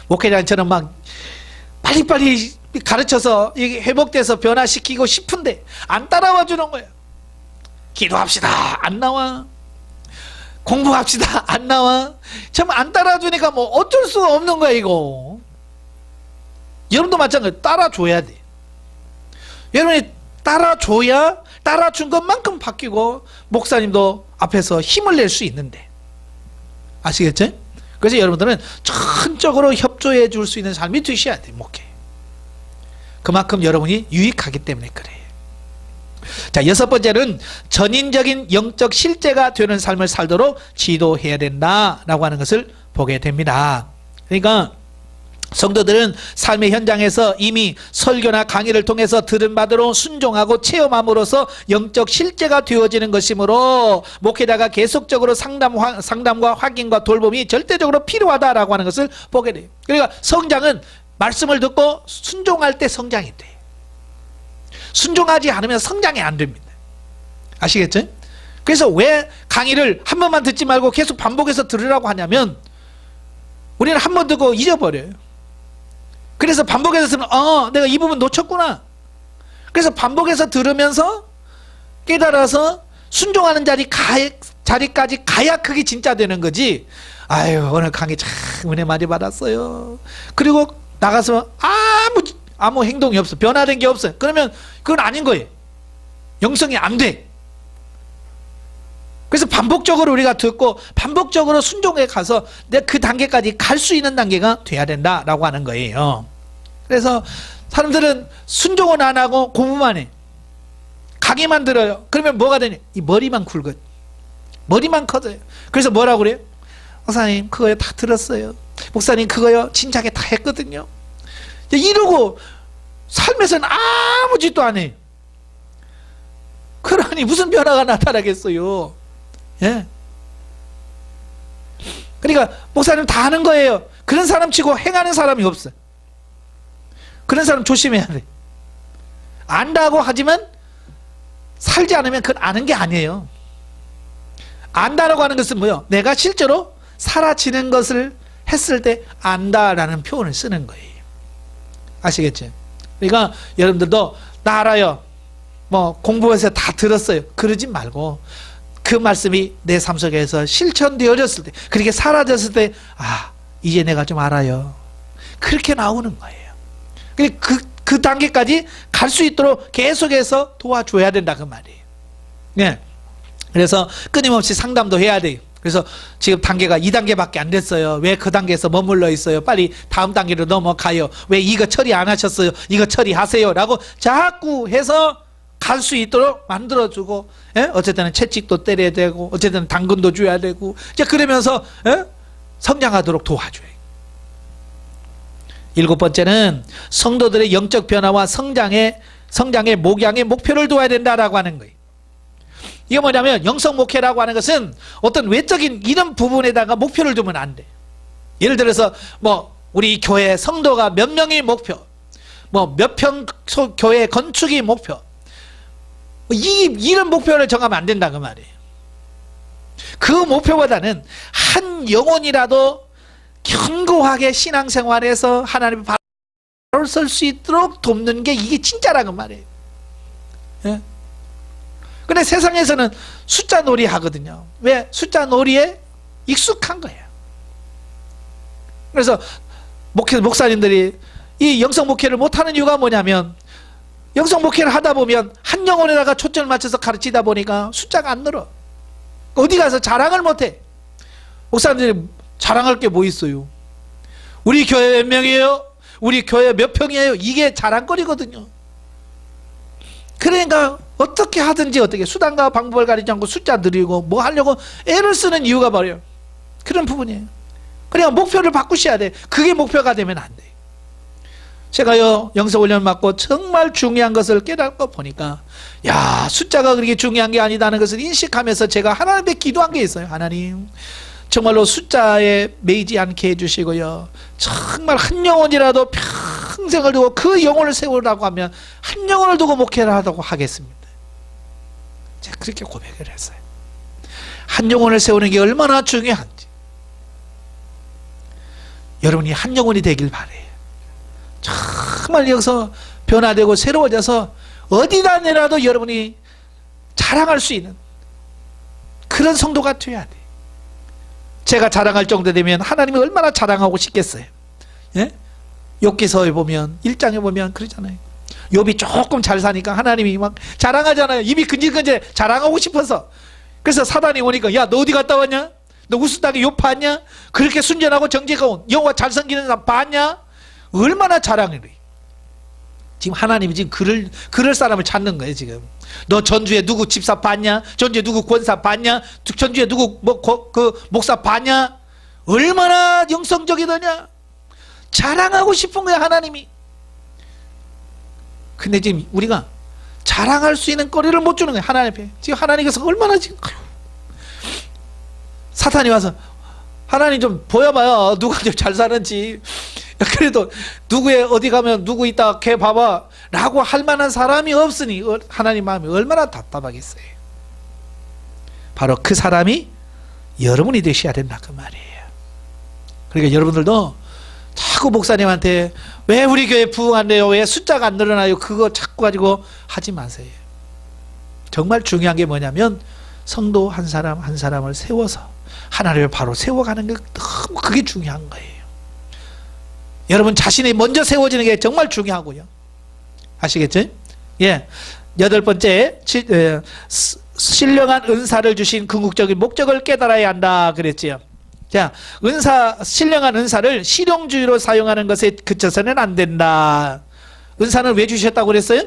목회자처럼 막 빨리빨리 가르쳐서 회복돼서 변화시키고 싶은데 안 따라와 주는 거예요. 기도합시다, 안 나와. 공부합시다, 안 나와. 참 안 따라주니까 뭐 어쩔 수가 없는 거야 이거. 여러분도 마찬가지로 따라줘야 돼. 여러분이 따라줘야 따라준 것만큼 바뀌고, 목사님도 앞에서 힘을 낼 수 있는데. 아시겠죠? 그래서 여러분들은 전적으로 협조해 줄 수 있는 삶이 되셔야 돼, 목회. 그만큼 여러분이 유익하기 때문에 그래요. 자, 여섯 번째는 전인적인 영적 실제가 되는 삶을 살도록 지도해야 된다라고 하는 것을 보게 됩니다. 그러니까 성도들은 삶의 현장에서 이미 설교나 강의를 통해서 들은 바대로 순종하고 체험함으로써 영적 실제가 되어지는 것이므로 목회자가 계속적으로 상담과 확인과 돌봄이 절대적으로 필요하다라고 하는 것을 보게 돼요. 그러니까 성장은 말씀을 듣고 순종할 때 성장이 돼. 순종하지 않으면 성장이 안 됩니다. 아시겠죠? 그래서 왜 강의를 한 번만 듣지 말고 계속 반복해서 들으라고 하냐면, 우리는 한 번 듣고 잊어버려요. 그래서 반복해서 들으면 내가 이 부분 놓쳤구나. 그래서 반복해서 들으면서 깨달아서 순종하는 자리까지 가야 그게 진짜 되는 거지. 아유, 오늘 강의 참 은혜 많이 받았어요. 그리고 나가서 아무 행동이 없어. 변화된 게 없어요. 그러면 그건 아닌 거예요. 영성이 안 돼. 그래서 반복적으로 우리가 듣고 반복적으로 순종해 가서 내가 그 단계까지 갈 수 있는 단계가 돼야 된다라고 하는 거예요. 그래서 사람들은 순종은 안 하고 공부만 해. 강의만 들어요. 그러면 뭐가 되냐? 이 머리만 굵어요. 머리만 커져요. 그래서 뭐라고 그래요? 목사님 그거요 다 들었어요. 목사님 그거요 진작에 다 했거든요. 이러고 삶에서는 아무 짓도 안 해. 그러니 무슨 변화가 나타나겠어요? 예. 그러니까 목사님 다 하는 거예요. 그런 사람 치고 행하는 사람이 없어. 그런 사람 조심해야 돼. 안다고 하지만 살지 않으면 그건 아는 게 아니에요. 안다라고 하는 것은 뭐예요? 내가 실제로 사라지는 것을 했을 때 안다라는 표현을 쓰는 거예요. 아시겠죠? 그러니까 여러분들도 나 알아요. 뭐 공부해서 다 들었어요. 그러지 말고 그 말씀이 내 삶 속에서 실천되어졌을 때, 그렇게 사라졌을 때 이제 내가 좀 알아요. 그렇게 나오는 거예요. 그 단계까지 갈 수 있도록 계속해서 도와줘야 된다 그 말이에요. 네. 그래서 끊임없이 상담도 해야 돼요. 그래서 지금 단계가 2단계밖에 안 됐어요. 왜 그 단계에서 머물러 있어요? 빨리 다음 단계로 넘어가요. 왜 이거 처리 안 하셨어요? 이거 처리하세요. 라고 자꾸 해서 갈 수 있도록 만들어주고, 어쨌든 채찍도 때려야 되고, 어쨌든 당근도 줘야 되고, 이제 그러면서 성장하도록 도와줘요. 7번째는 성도들의 영적 변화와 성장의 목양의 목표를 두어야 된다라고 하는 거예요. 이게 뭐냐면 영성 목회라고 하는 것은 어떤 외적인 이런 부분에다가 목표를 두면 안 돼. 예를 들어서 뭐 우리 교회 성도가 몇 명이 목표, 뭐 몇 평 교회 건축이 목표, 이런 목표를 정하면 안 된다 그 말이에요. 그 목표보다는 한 영혼이라도 견고하게 신앙생활에서 하나님의 바로 설 수 있도록 돕는 게 이게 진짜라는 말이에요. 예? 근데 세상에서는 숫자 놀이 하거든요. 왜? 숫자 놀이에 익숙한 거예요. 그래서 목사님들이 이 영성 목회를 못하는 이유가 뭐냐면 영성 목회를 하다 보면 한 영혼에다가 초점을 맞춰서 가르치다 보니까 숫자가 안 늘어. 어디 가서 자랑을 못해. 목사님들이 자랑할 게 뭐 있어요? 우리 교회 몇 명이에요? 우리 교회 몇 평이에요? 이게 자랑거리거든요. 그러니까 어떻게 하든지 어떻게 수단과 방법을 가리지 않고 숫자 늘리고 뭐 하려고 애를 쓰는 이유가 뭐예요? 그런 부분이에요. 그러니까 목표를 바꾸셔야 돼. 그게 목표가 되면 안 돼. 제가요 영성훈련 받고 정말 중요한 것을 깨닫고 보니까 야, 숫자가 그렇게 중요한 게 아니다는 것을 인식하면서 제가 하나님께 기도한 게 있어요. 하나님, 정말로 숫자에 매이지 않게 해주시고요, 정말 한 영혼이라도 평생을 두고 그 영혼을 세우라고 하면 한 영혼을 두고 목회를 하도록 하겠습니다. 제가 그렇게 고백을 했어요. 한 영혼을 세우는 게 얼마나 중요한지. 여러분이 한 영혼이 되길 바래요. 정말 여기서 변화되고 새로워져서 어디다 내놔도 여러분이 자랑할 수 있는 그런 성도가 되어야 돼. 제가 자랑할 정도 되면 하나님이 얼마나 자랑하고 싶겠어요. 예? 욥기서에 보면 1장에 보면 그러잖아요. 욥이 조금 잘 사니까 하나님이 막 자랑하잖아요. 입이 근질근질 자랑하고 싶어서. 그래서 사단이 오니까 야, 너 어디 갔다 왔냐? 너 우스땅에 욥 봤냐? 그렇게 순전하고 정직하고 여호와 잘 섬기는 사람 봤냐? 얼마나 자랑을 해. 지금 하나님이 지금 그럴 사람을 찾는 거예요. 지금 너 전주에 누구 집사 봤냐? 전주에 누구 권사 봤냐? 전주에 누구 그 목사 봤냐? 얼마나 영성적이더냐? 자랑하고 싶은 거야 하나님이. 근데 지금 우리가 자랑할 수 있는 거리를 못 주는 거야 하나님 앞에. 지금 하나님께서 얼마나 지금 사탄이 와서 하나님 좀 보여봐요, 누가 좀 잘 사는지. 그래도 누구의 어디 가면 누구 있다 걔 봐봐 라고 할 만한 사람이 없으니 하나님 마음이 얼마나 답답하겠어요. 바로 그 사람이 여러분이 되셔야 된다 그 말이에요. 그러니까 여러분들도 자꾸 목사님한테 왜 우리 교회 부흥한대요, 왜 숫자가 안 늘어나요, 그거 자꾸 가지고 하지 마세요. 정말 중요한 게 뭐냐면 성도 한 사람 한 사람을 세워서 하나님을 바로 세워가는 게 너무 그게 중요한 거예요. 여러분 자신이 먼저 세워지는 게 정말 중요하고요. 아시겠죠? 예. 8번째, 신령한 은사를 주신 궁극적인 목적을 깨달아야 한다 그랬지요. 자, 신령한 은사를 실용주의로 사용하는 것에 그쳐서는 안 된다. 은사는 왜 주셨다고 그랬어요?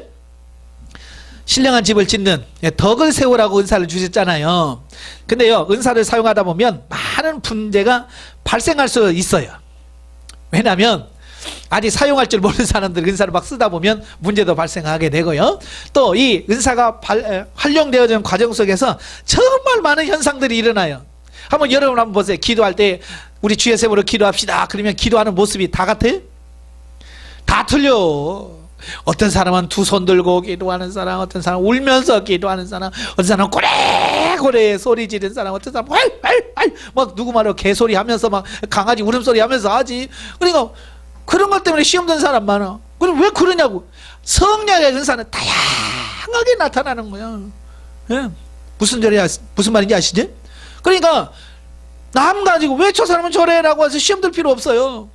신령한 집을 짓는 덕을 세우라고 은사를 주셨잖아요. 근데요, 은사를 사용하다 보면 많은 문제가 발생할 수 있어요. 왜냐하면 아직 사용할 줄 모르는 사람들이 은사를 막 쓰다 보면 문제도 발생하게 되고요. 또 이 은사가 활용되어지는 과정 속에서 정말 많은 현상들이 일어나요. 여러분 한번 보세요. 기도할 때 우리 주의 세모로 기도합시다 그러면 기도하는 모습이 다 같아요? 다 틀려. 어떤 사람은 두 손 들고 기도하는 사람, 어떤 사람은 울면서 기도하는 사람, 어떤 사람은 고래고래 소리 지르는 사람, 어떤 사람은 활활활 막 누구 말로 개소리 하면서 막 강아지 울음소리 하면서 하지. 그러니까 그런 것 때문에 시험 든 사람 많아. 그럼 왜 그러냐고. 성령의 은사는 다양하게 나타나는 거야. 예? 무슨 말인지 아시지? 그러니까 남 가지고 왜 저 사람은 저래라고 해서 시험 들 필요 없어요.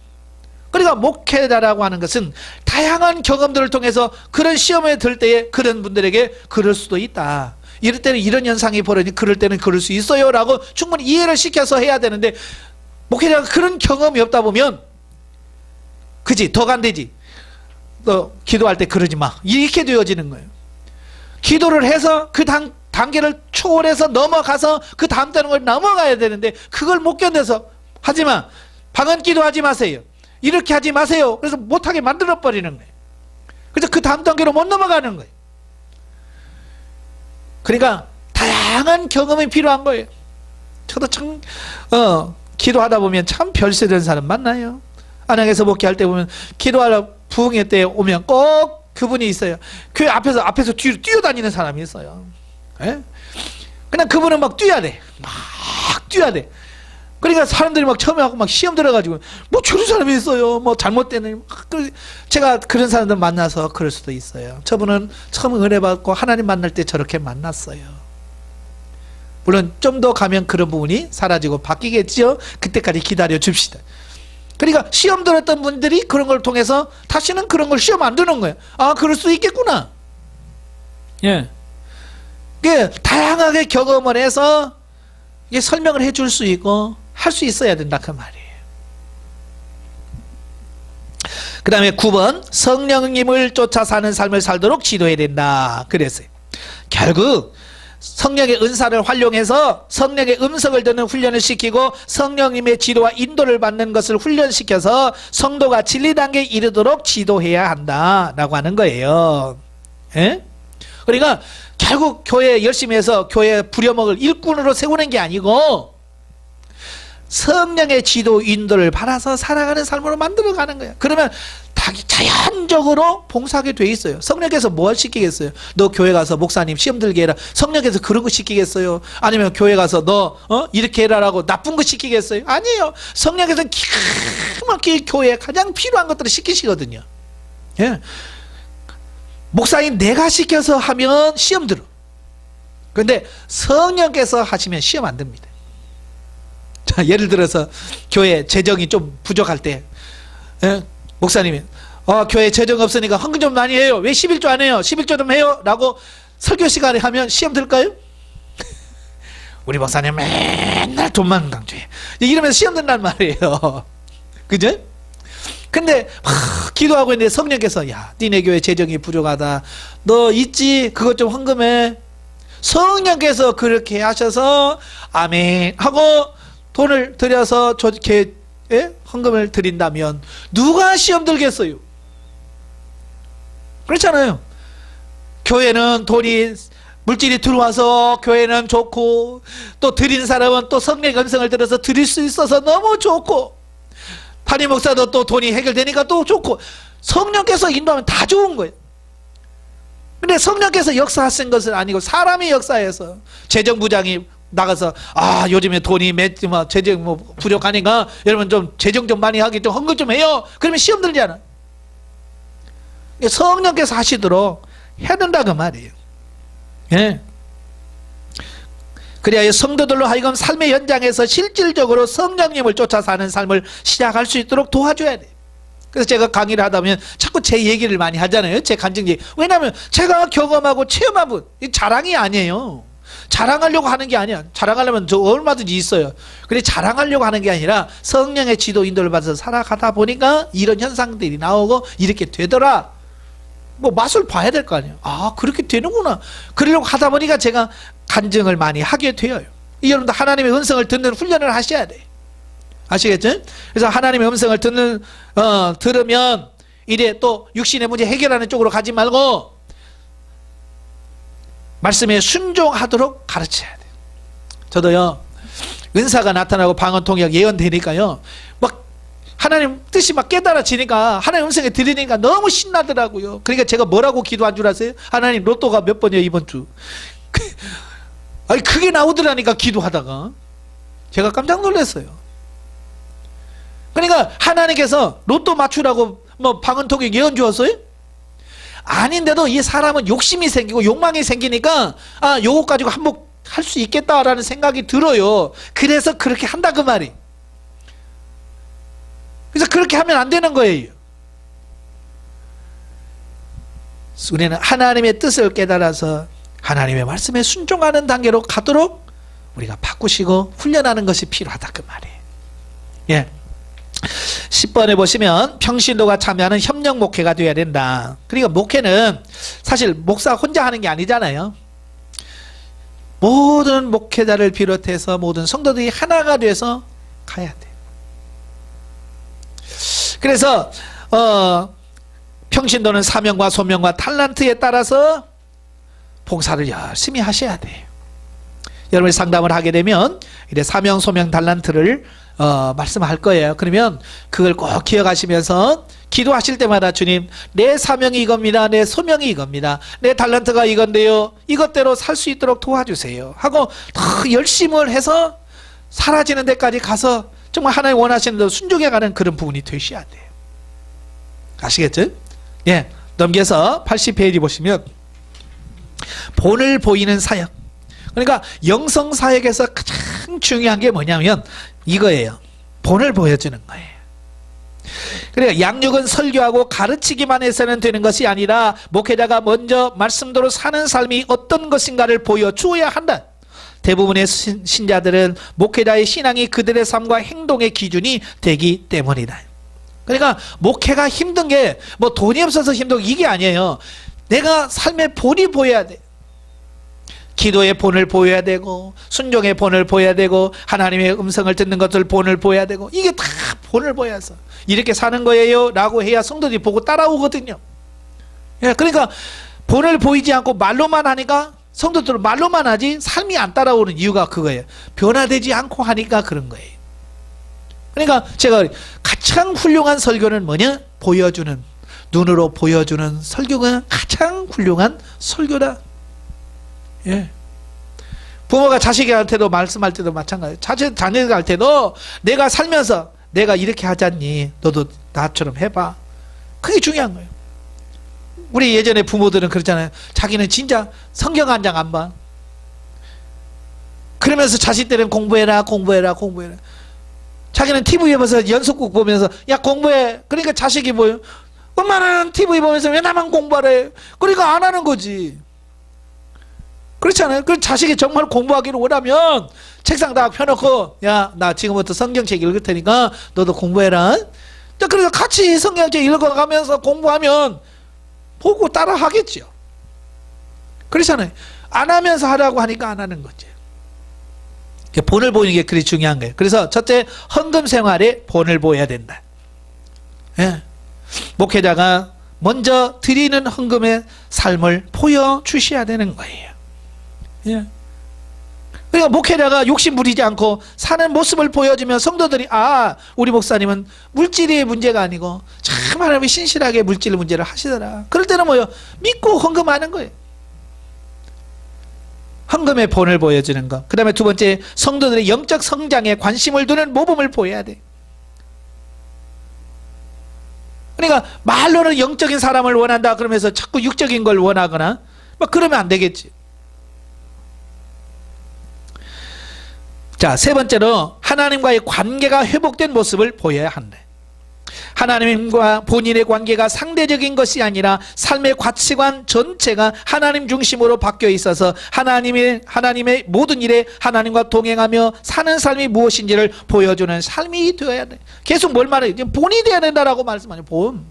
그러니까 목회자라고 하는 것은 다양한 경험들을 통해서 그런 시험에 들 때에 그런 분들에게 그럴 수도 있다, 이럴 때는 이런 현상이 벌어지니 그럴 때는 그럴 수 있어요 라고 충분히 이해를 시켜서 해야 되는데, 목회자가 그런 경험이 없다 보면 그지 더 안 되지. 너 기도할 때 그러지 마 이렇게 되어지는 거예요. 기도를 해서 그 단계를 초월해서 넘어가서 그 다음 단계를 넘어가야 되는데 그걸 못 견뎌서 하지마, 방언 기도하지 마세요, 이렇게 하지 마세요. 그래서 못하게 만들어 버리는 거예요. 그래서 그 다음 단계로 못 넘어가는 거예요. 그러니까 다양한 경험이 필요한 거예요. 저도 참 기도하다 보면 참 별세된 사람 만나요. 안양에서 목회할 때 보면 기도하러 부흥회 때 오면 꼭 그분이 있어요. 교회 앞에서 뒤로 뛰어다니는 사람이 있어요. 예? 그냥 그분은 막 뛰어야 돼. 막 뛰어야 돼. 그러니까 사람들이 막 처음에 하고 막 시험 들어가지고 뭐 저런 사람이 있어요. 뭐 잘못되는. 제가 그런 사람들 만나서 그럴 수도 있어요. 저분은 처음 은혜 받고 하나님 만날 때 저렇게 만났어요. 물론 좀 더 가면 그런 부분이 사라지고 바뀌겠죠. 그때까지 기다려 줍시다. 그러니까 시험 들었던 분들이 그런 걸 통해서 다시는 그런 걸 시험 안 두는 거예요. 아, 그럴 수 있겠구나. 예. 다양하게 경험을 해서 이게 설명을 해줄 수 있고 할 수 있어야 된다 그 말이에요. 그 다음에 9번 성령님을 쫓아 사는 삶을 살도록 지도해야 된다 그랬어요. 결국 성령의 은사를 활용해서 성령의 음성을 듣는 훈련을 시키고 성령님의 지도와 인도를 받는 것을 훈련시켜서 성도가 진리 단계에 이르도록 지도해야 한다라고 하는 거예요. 예? 그러니까 결국 교회 열심히 해서 교회 부려먹을 일꾼으로 세우는 게 아니고 성령의 지도 인도를 받아서 살아가는 삶으로 만들어가는 거야. 그러면 자연적으로 봉사하게 돼 있어요. 성령께서 뭘 시키겠어요? 너 교회 가서 목사님 시험 들게 해라. 성령께서 그런 거 시키겠어요? 아니면 교회 가서 너 이렇게 해라라고 나쁜 거 시키겠어요? 아니에요. 성령께서는 기가 막히게 교회에 가장 필요한 것들을 시키시거든요. 예. 목사님 내가 시켜서 하면 시험 들어. 그런데 성령께서 하시면 시험 안 됩니다. 자, 예를 들어서 교회 재정이 좀 부족할 때 예? 목사님이 교회 재정 없으니까 헌금 좀 많이 해요. 왜 11조 안 해요? 11조 좀 해요 라고 설교 시간에 하면 시험 들까요? 우리 목사님 맨날 돈만 강조해 이러면서 시험 든단 말이에요. 그죠? 근데 기도하고 있는데 성령께서 야 니네 교회 재정이 부족하다 너 있지? 그것 좀 헌금해. 성령께서 그렇게 하셔서 아멘 하고 돈을 들여서 저렇게 헌금을 드린다면 누가 시험 들겠어요? 그렇잖아요. 교회는 돈이 물질이 들어와서 교회는 좋고 또 드린 사람은 또 성령의 음성을 들어서 드릴 수 있어서 너무 좋고 담임 목사도 또 돈이 해결되니까 또 좋고 성령께서 인도하면 다 좋은 거예요. 근데 성령께서 역사하신 것은 아니고 사람이 역사해서 재정부장이 나가서 요즘에 돈이 재정 부족하니까 여러분 좀 재정 좀 많이 하기 좀 헌금 좀 해요. 그러면 시험 들잖아. 성령께서 하시도록 해야 된다 그 말이에요. 예. 그래야 성도들로 하여금 삶의 현장에서 실질적으로 성령님을 쫓아 사는 삶을 시작할 수 있도록 도와줘야 돼. 그래서 제가 강의를 하다 보면 자꾸 제 얘기를 많이 하잖아요. 제 간증 얘기. 왜냐하면 제가 경험하고 체험한 분, 자랑이 아니에요. 자랑하려고 하는 게 아니야. 자랑하려면 저 얼마든지 있어요. 그래 자랑하려고 하는 게 아니라 성령의 지도 인도를 받아서 살아가다 보니까 이런 현상들이 나오고 이렇게 되더라. 뭐 맛을 봐야 될 거 아니에요. 그렇게 되는구나. 그러려고 하다 보니까 제가 간증을 많이 하게 돼요. 여러분도 하나님의 음성을 듣는 훈련을 하셔야 돼. 아시겠죠? 그래서 하나님의 음성을 들으면 이래 또 육신의 문제 해결하는 쪽으로 가지 말고 말씀에 순종하도록 가르쳐야 돼요. 저도요 은사가 나타나고 방언 통역 예언되니까요 막 하나님 뜻이 막 깨달아지니까 하나님 음성에 들으니까 너무 신나더라고요. 그러니까 제가 뭐라고 기도한 줄 아세요? 하나님 로또가 몇 번이에요 이번 주? 아니 그게 나오더라니까 기도하다가 제가 깜짝 놀랐어요. 그러니까 하나님께서 로또 맞추라고 방언 통역 예언 주었어요? 아닌데도 이 사람은 욕심이 생기고 욕망이 생기니까 요거 가지고 한몫할 수 있겠다라는 생각이 들어요. 그래서 그렇게 한다 그 말이. 그래서 그렇게 하면 안 되는 거예요. 우리는 하나님의 뜻을 깨달아서 하나님의 말씀에 순종하는 단계로 가도록 우리가 바꾸시고 훈련하는 것이 필요하다 그 말이에요. 예. 10번에 보시면 평신도가 참여하는 협력 목회가 되어야 된다. 그러니까 목회는 사실 목사 혼자 하는 게 아니잖아요. 모든 목회자를 비롯해서 모든 성도들이 하나가 돼서 가야 돼. 그래서 평신도는 사명과 소명과 탤런트에 따라서 봉사를 열심히 하셔야 돼요. 여러분이 상담을 하게 되면 이제 사명, 소명, 탤런트를 말씀할 거예요. 그러면 그걸 꼭 기억하시면서 기도하실 때마다 주님 내 사명이 이겁니다. 내 소명이 이겁니다. 내 탤런트가 이건데요. 이것대로 살 수 있도록 도와주세요. 하고 더 열심을 해서 사라지는 데까지 가서 정말 하나님 원하시는 대로 순종해가는 그런 부분이 되셔야 돼요. 아시겠죠? 예, 넘겨서 80페이지 보시면 본을 보이는 사역. 그러니까 영성사역에서 가장 중요한 게 뭐냐면 이거예요. 본을 보여주는 거예요. 그러니까 양육은 설교하고 가르치기만 해서는 되는 것이 아니라 목회자가 먼저 말씀대로 사는 삶이 어떤 것인가를 보여주어야 한다. 대부분의 신자들은 목회자의 신앙이 그들의 삶과 행동의 기준이 되기 때문이다. 그러니까 목회가 힘든 게 뭐 돈이 없어서 힘들고 이게 아니에요. 내가 삶의 본이 보여야 돼. 기도의 본을 보여야 되고 순종의 본을 보여야 되고 하나님의 음성을 듣는 것을 본을 보여야 되고 이게 다 본을 보여서 이렇게 사는 거예요 라고 해야 성도들이 보고 따라오거든요. 예, 그러니까 본을 보이지 않고 말로만 하니까 성도들은 말로만 하지 삶이 안 따라오는 이유가 그거예요. 변화되지 않고 하니까 그런 거예요. 그러니까 제가 가장 훌륭한 설교는 뭐냐? 보여주는, 눈으로 보여주는 설교가 가장 훌륭한 설교다. 예. 부모가 자식한테도 말씀할 때도 마찬가지예요. 자녀들한테도 내가 살면서 내가 이렇게 하잖니 너도 나처럼 해봐. 그게 중요한 거예요. 우리 예전에 부모들은 그렇잖아요. 자기는 진짜 성경 한 장 안 봐. 그러면서 자식들은 공부해라. 자기는 TV 보면서 연속극 보면서 야 공부해. 그러니까 자식이 뭐예요? 엄마는 TV 보면서 왜 나만 공부하래? 그러니까 안 하는 거지. 그렇잖아요. 그 자식이 정말 공부하기를 원하면 책상 다 펴놓고 야 나 지금부터 성경책 읽을 테니까 너도 공부해라. 그래서 같이 성경책 읽어가면서 공부하면 보고 따라 하겠죠. 그렇잖아요. 안 하면서 하라고 하니까 안 하는 거죠. 본을 보이는 게 그리 중요한 거예요. 그래서 첫째, 헌금 생활에 본을 보여야 된다. 예. 목회자가 먼저 드리는 헌금의 삶을 보여주셔야 되는 거예요. 예. 그러니까 목회자가 욕심 부리지 않고 사는 모습을 보여주면 성도들이 아 우리 목사님은 물질이 문제가 아니고 참 하나님이 신실하게 물질 문제를 하시더라. 그럴 때는 뭐요? 믿고 헌금하는 거예요. 헌금의 본을 보여주는 것. 그 다음에 두 번째, 성도들의 영적 성장에 관심을 두는 모범을 보여야 돼. 그러니까 말로는 영적인 사람을 원한다 그러면서 자꾸 육적인 걸 원하거나 막 그러면 안 되겠지. 자, 세 번째로 하나님과의 관계가 회복된 모습을 보여야 한다. 하나님과 본인의 관계가 상대적인 것이 아니라 삶의 가치관 전체가 하나님 중심으로 바뀌어 있어서 하나님의 모든 일에 하나님과 동행하며 사는 삶이 무엇인지를 보여주는 삶이 되어야 돼. 계속 뭘 말해요? 본이 되어야 된다라고 말씀하죠. 본.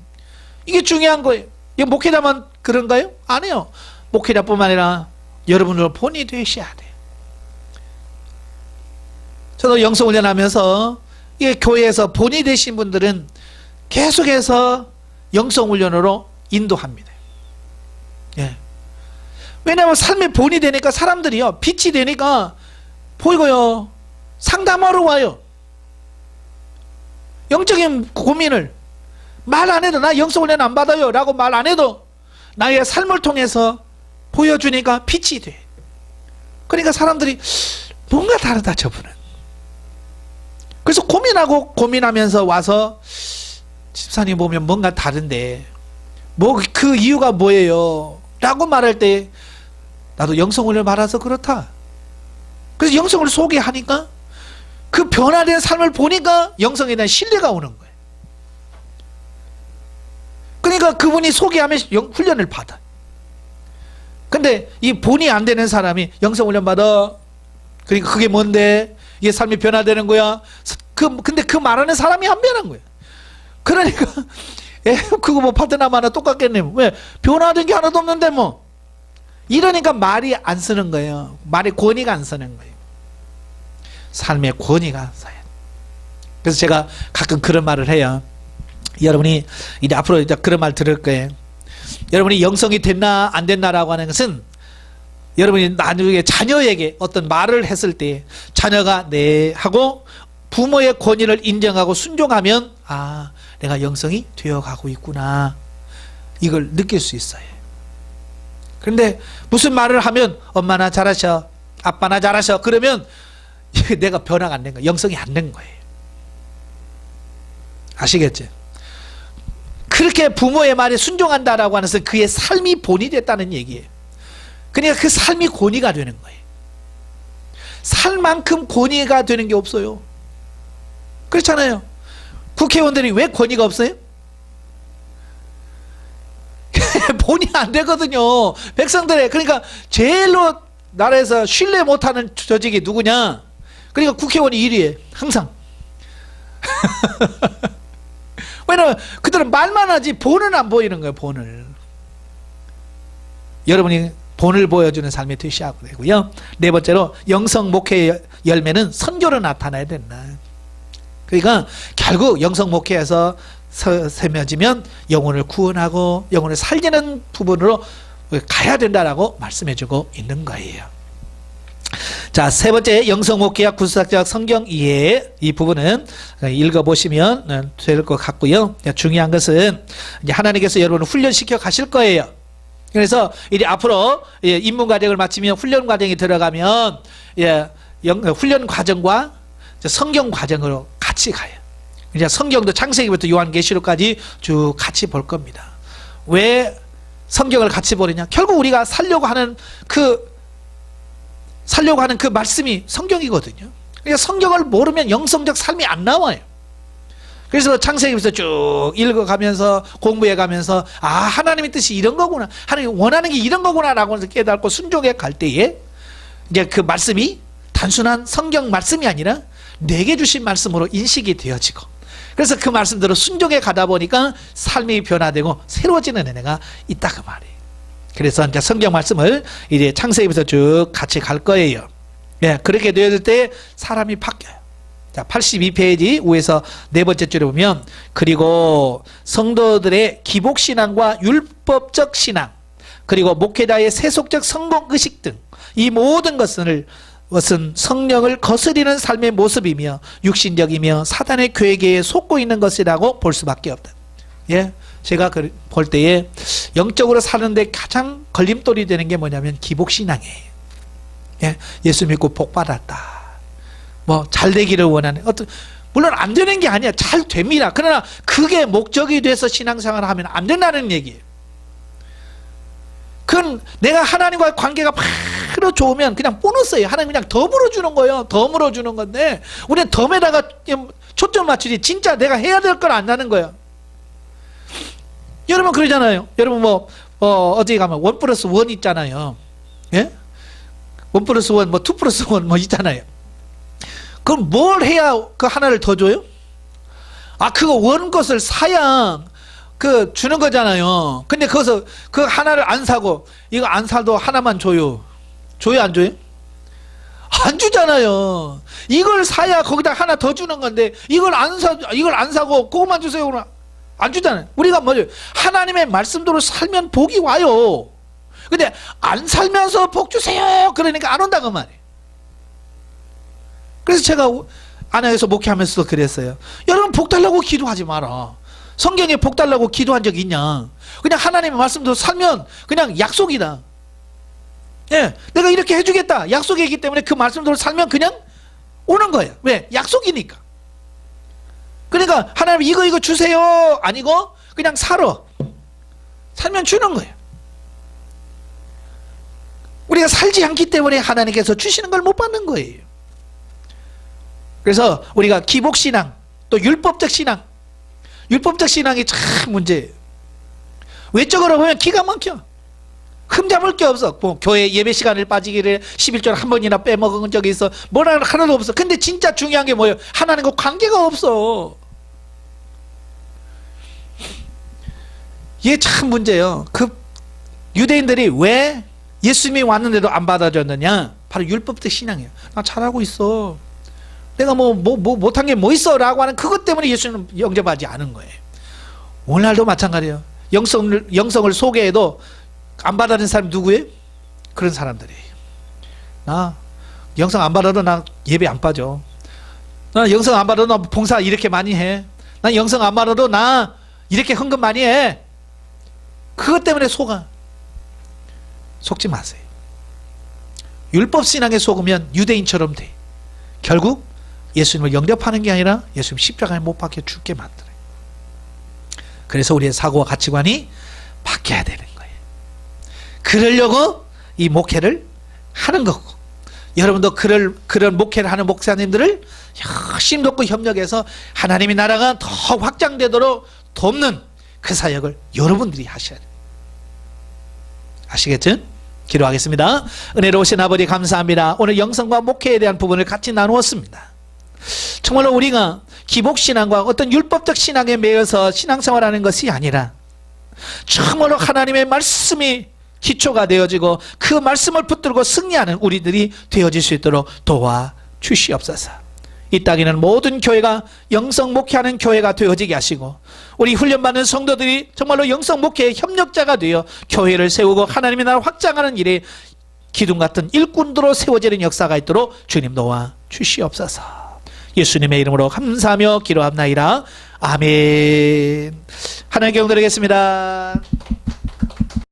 이게 중요한 거예요. 이게 목회자만 그런가요? 아니에요. 목회자뿐만 아니라 여러분도 본이 되셔야 돼. 저도 영성훈련하면서 이게 교회에서 본이 되신 분들은 계속해서 영성훈련으로 인도합니다. 예. 왜냐하면 삶의 본이 되니까 사람들이요 빛이 되니까 보이고요 상담하러 와요. 영적인 고민을 말 안 해도 나 영성훈련 안 받아요 라고 말 안 해도 나의 삶을 통해서 보여주니까 빛이 돼. 그러니까 사람들이 뭔가 다르다 저분은. 그래서 고민하면서 와서 집사님 보면 뭔가 다른데 뭐 그 이유가 뭐예요? 라고 말할 때 나도 영성을 받아서 그렇다. 그래서 영성을 소개하니까 그 변화된 삶을 보니까 영성에 대한 신뢰가 오는 거예요. 그러니까 그분이 소개하면 훈련을 받아. 근데 이 본이 안 되는 사람이 영성훈련 받아. 그러니까 그게 뭔데? 이게 삶이 변화되는 거야. 근데 그 말하는 사람이 안 변한 거야. 그러니까 그거 뭐 파트너마나 똑같겠네. 왜? 변화된 게 하나도 없는데 뭐. 이러니까 말이 안 쓰는 거예요. 말의 권위가 안 쓰는 거예요. 삶의 권위가 써야 돼. 그래서 제가 가끔 그런 말을 해요. 여러분이 이제 앞으로 이제 그런 말 들을 거예요. 여러분이 영성이 됐나 안 됐나라고 하는 것은 여러분이 나중에 자녀에게 어떤 말을 했을 때 자녀가 네 하고 부모의 권위를 인정하고 순종하면 아 내가 영성이 되어가고 있구나 이걸 느낄 수 있어요. 그런데 무슨 말을 하면 엄마나 잘하셔 아빠나 잘하셔 그러면 내가 변화가 안 된 거예요. 영성이 안 된 거예요. 아시겠죠? 그렇게 부모의 말에 순종한다라고 하는 것은 그의 삶이 본이 됐다는 얘기예요. 그러니까 그 삶이 권위가 되는 거예요. 살 만큼 권위가 되는 게 없어요. 그렇잖아요. 국회의원들이 왜 권위가 없어요? 본의 안 되거든요. 백성들의, 그러니까 제일로 나라에서 신뢰 못하는 조직이 누구냐? 그러니까 국회의원이 1위에 항상. 왜냐면 그들은 말만 하지 본은 안 보이는 거예요. 본을. 여러분이 본을 보여주는 삶이 되셔야 되고요. 네 번째로 영성 목회의 열매는 선교로 나타나야 된다. 그러니까 결국 영성 목회에서 세며지면 영혼을 구원하고 영혼을 살리는 부분으로 가야 된다라고 말씀해주고 있는 거예요. 자, 세 번째 영성 목회와 구속사적 성경 이해, 이 부분은 읽어보시면 될 것 같고요. 중요한 것은 이제 하나님께서 여러분을 훈련시켜 가실 거예요. 그래서 이제 앞으로 입문 과정을 마치면 훈련 과정에 들어가면 훈련 과정과 성경 과정으로 같이 가요. 이제 성경도 창세기부터 요한계시록까지 쭉 같이 볼 겁니다. 왜 성경을 같이 보느냐? 결국 우리가 살려고 하는 그 말씀이 성경이거든요. 그러니까 성경을 모르면 영성적 삶이 안 나와요. 그래서 창세기부터 쭉 읽어가면서 공부해가면서 하나님의 뜻이 이런 거구나, 하나님 원하는 게 이런 거구나 라고 깨닫고 순종해 갈 때에 이제 그 말씀이 단순한 성경 말씀이 아니라 내게 주신 말씀으로 인식이 되어지고, 그래서 그 말씀대로 순종해 가다 보니까 삶이 변화되고 새로워지는 은혜가 있다 그 말이에요. 그래서 이제 성경 말씀을 이제 창세기부터 쭉 같이 갈 거예요. 그렇게 되었을 때 사람이 바뀌어요. 자, 82페이지 위에서 네 번째 줄에 보면, 그리고 성도들의 기복신앙과 율법적 신앙, 그리고 목회자의 세속적 성공의식 등 이 모든 것은 성령을 거스리는 삶의 모습이며 육신적이며 사단의 계획에 속고 있는 것이라고 볼 수밖에 없다. 제가 볼 때에 영적으로 사는데 가장 걸림돌이 되는 게 뭐냐면 기복신앙이에요. 예수 믿고 복 받았다, 뭐 잘 되기를 원하는, 물론 안 되는 게 아니야. 잘 됩니다. 그러나 그게 목적이 돼서 신앙생활을 하면 안 된다는 얘기예요. 그건 내가 하나님과의 관계가 바로 좋으면 그냥 보너스예요. 하나님 그냥 더 물어주는 거예요. 더 물어주는 건데 우리는 덤에다가 초점 맞추지 진짜 내가 해야 될 걸 안 하는 거예요. 여러분 그러잖아요. 여러분 어디 가면 1+1 있잖아요. 1+1, 2+1 있잖아요. 그럼 뭘 해야 그 하나를 더 줘요? 그거 원 것을 사야 주는 거잖아요. 근데 거기서 그 하나를 안 사고 이거 안 사도 하나만 줘요. 줘요, 안 줘요? 안 주잖아요. 이걸 사야 거기다 하나 더 주는 건데 이걸 안 사고 그것만 주세요. 그러면 안 주잖아요. 우리가 뭐죠? 하나님의 말씀대로 살면 복이 와요. 근데 안 살면서 복 주세요 그러니까 안 온다 그 말이에요. 그래서 제가 안양에서 목회하면서도 그랬어요. 여러분 복 달라고 기도하지 마라. 성경에 복 달라고 기도한 적이 있냐? 그냥 하나님의 말씀대로 살면 그냥 약속이다. 내가 이렇게 해주겠다 약속이기 때문에 그 말씀대로 살면 그냥 오는 거예요. 왜? 약속이니까. 그러니까 하나님 이거 주세요 아니고 그냥 살면 주는 거예요. 우리가 살지 않기 때문에 하나님께서 주시는 걸 못 받는 거예요. 그래서 우리가 기복신앙 또 율법적 신앙이 참 문제예요. 외적으로 보면 기가 막혀. 흠잡을 게 없어. 교회 예배 시간을 빠지기를 11조를 한 번이나 빼먹은 적이 있어. 뭐라 하나도 없어. 근데 진짜 중요한 게 뭐예요? 하나님과 관계가 없어. 이게 참 문제예요. 유대인들이 왜 예수님이 왔는데도 안 받아줬느냐? 바로 율법적 신앙이에요. 나 잘하고 있어. 내가 못한 게 뭐 있어? 라고 하는 그것 때문에 예수님은 영접하지 않은 거예요. 오늘날도 마찬가지예요. 영성을 소개해도 안 받아들인 사람이 누구예요? 그런 사람들이에요. 나 영성 안 받아도 나 예배 안 빠져. 나 영성 안 받아도 나 봉사 이렇게 많이 해. 나 영성 안 받아도 나 이렇게 헌금 많이 해. 그것 때문에 속지 마세요. 율법신앙에 속으면 유대인처럼 돼. 결국 예수님을 영접하는 게 아니라 예수님 십자가에 못 박혀 죽게 만들어요. 그래서 우리의 사고와 가치관이 바뀌어야 되는 거예요. 그러려고 이 목회를 하는 거고, 여러분도 그런 목회를 하는 목사님들을 열심히 돕고 협력해서 하나님의 나라가 더 확장되도록 돕는 그 사역을 여러분들이 하셔야 돼요. 아시겠죠? 기도하겠습니다. 은혜로우신 아버지 감사합니다. 오늘 영성과 목회에 대한 부분을 같이 나누었습니다. 정말로 우리가 기복신앙과 어떤 율법적 신앙에 매여서 신앙생활하는 것이 아니라 정말로 하나님의 말씀이 기초가 되어지고 그 말씀을 붙들고 승리하는 우리들이 되어질 수 있도록 도와주시옵소서. 이 땅에는 모든 교회가 영성 목회하는 교회가 되어지게 하시고 우리 훈련받는 성도들이 정말로 영성 목회의 협력자가 되어 교회를 세우고 하나님의 나라 확장하는 일에 기둥 같은 일꾼으로 세워지는 역사가 있도록 주님 도와주시옵소서. 예수님의 이름으로 감사하며 기도합나이다. 아멘. 하나님께 영드리겠습니다.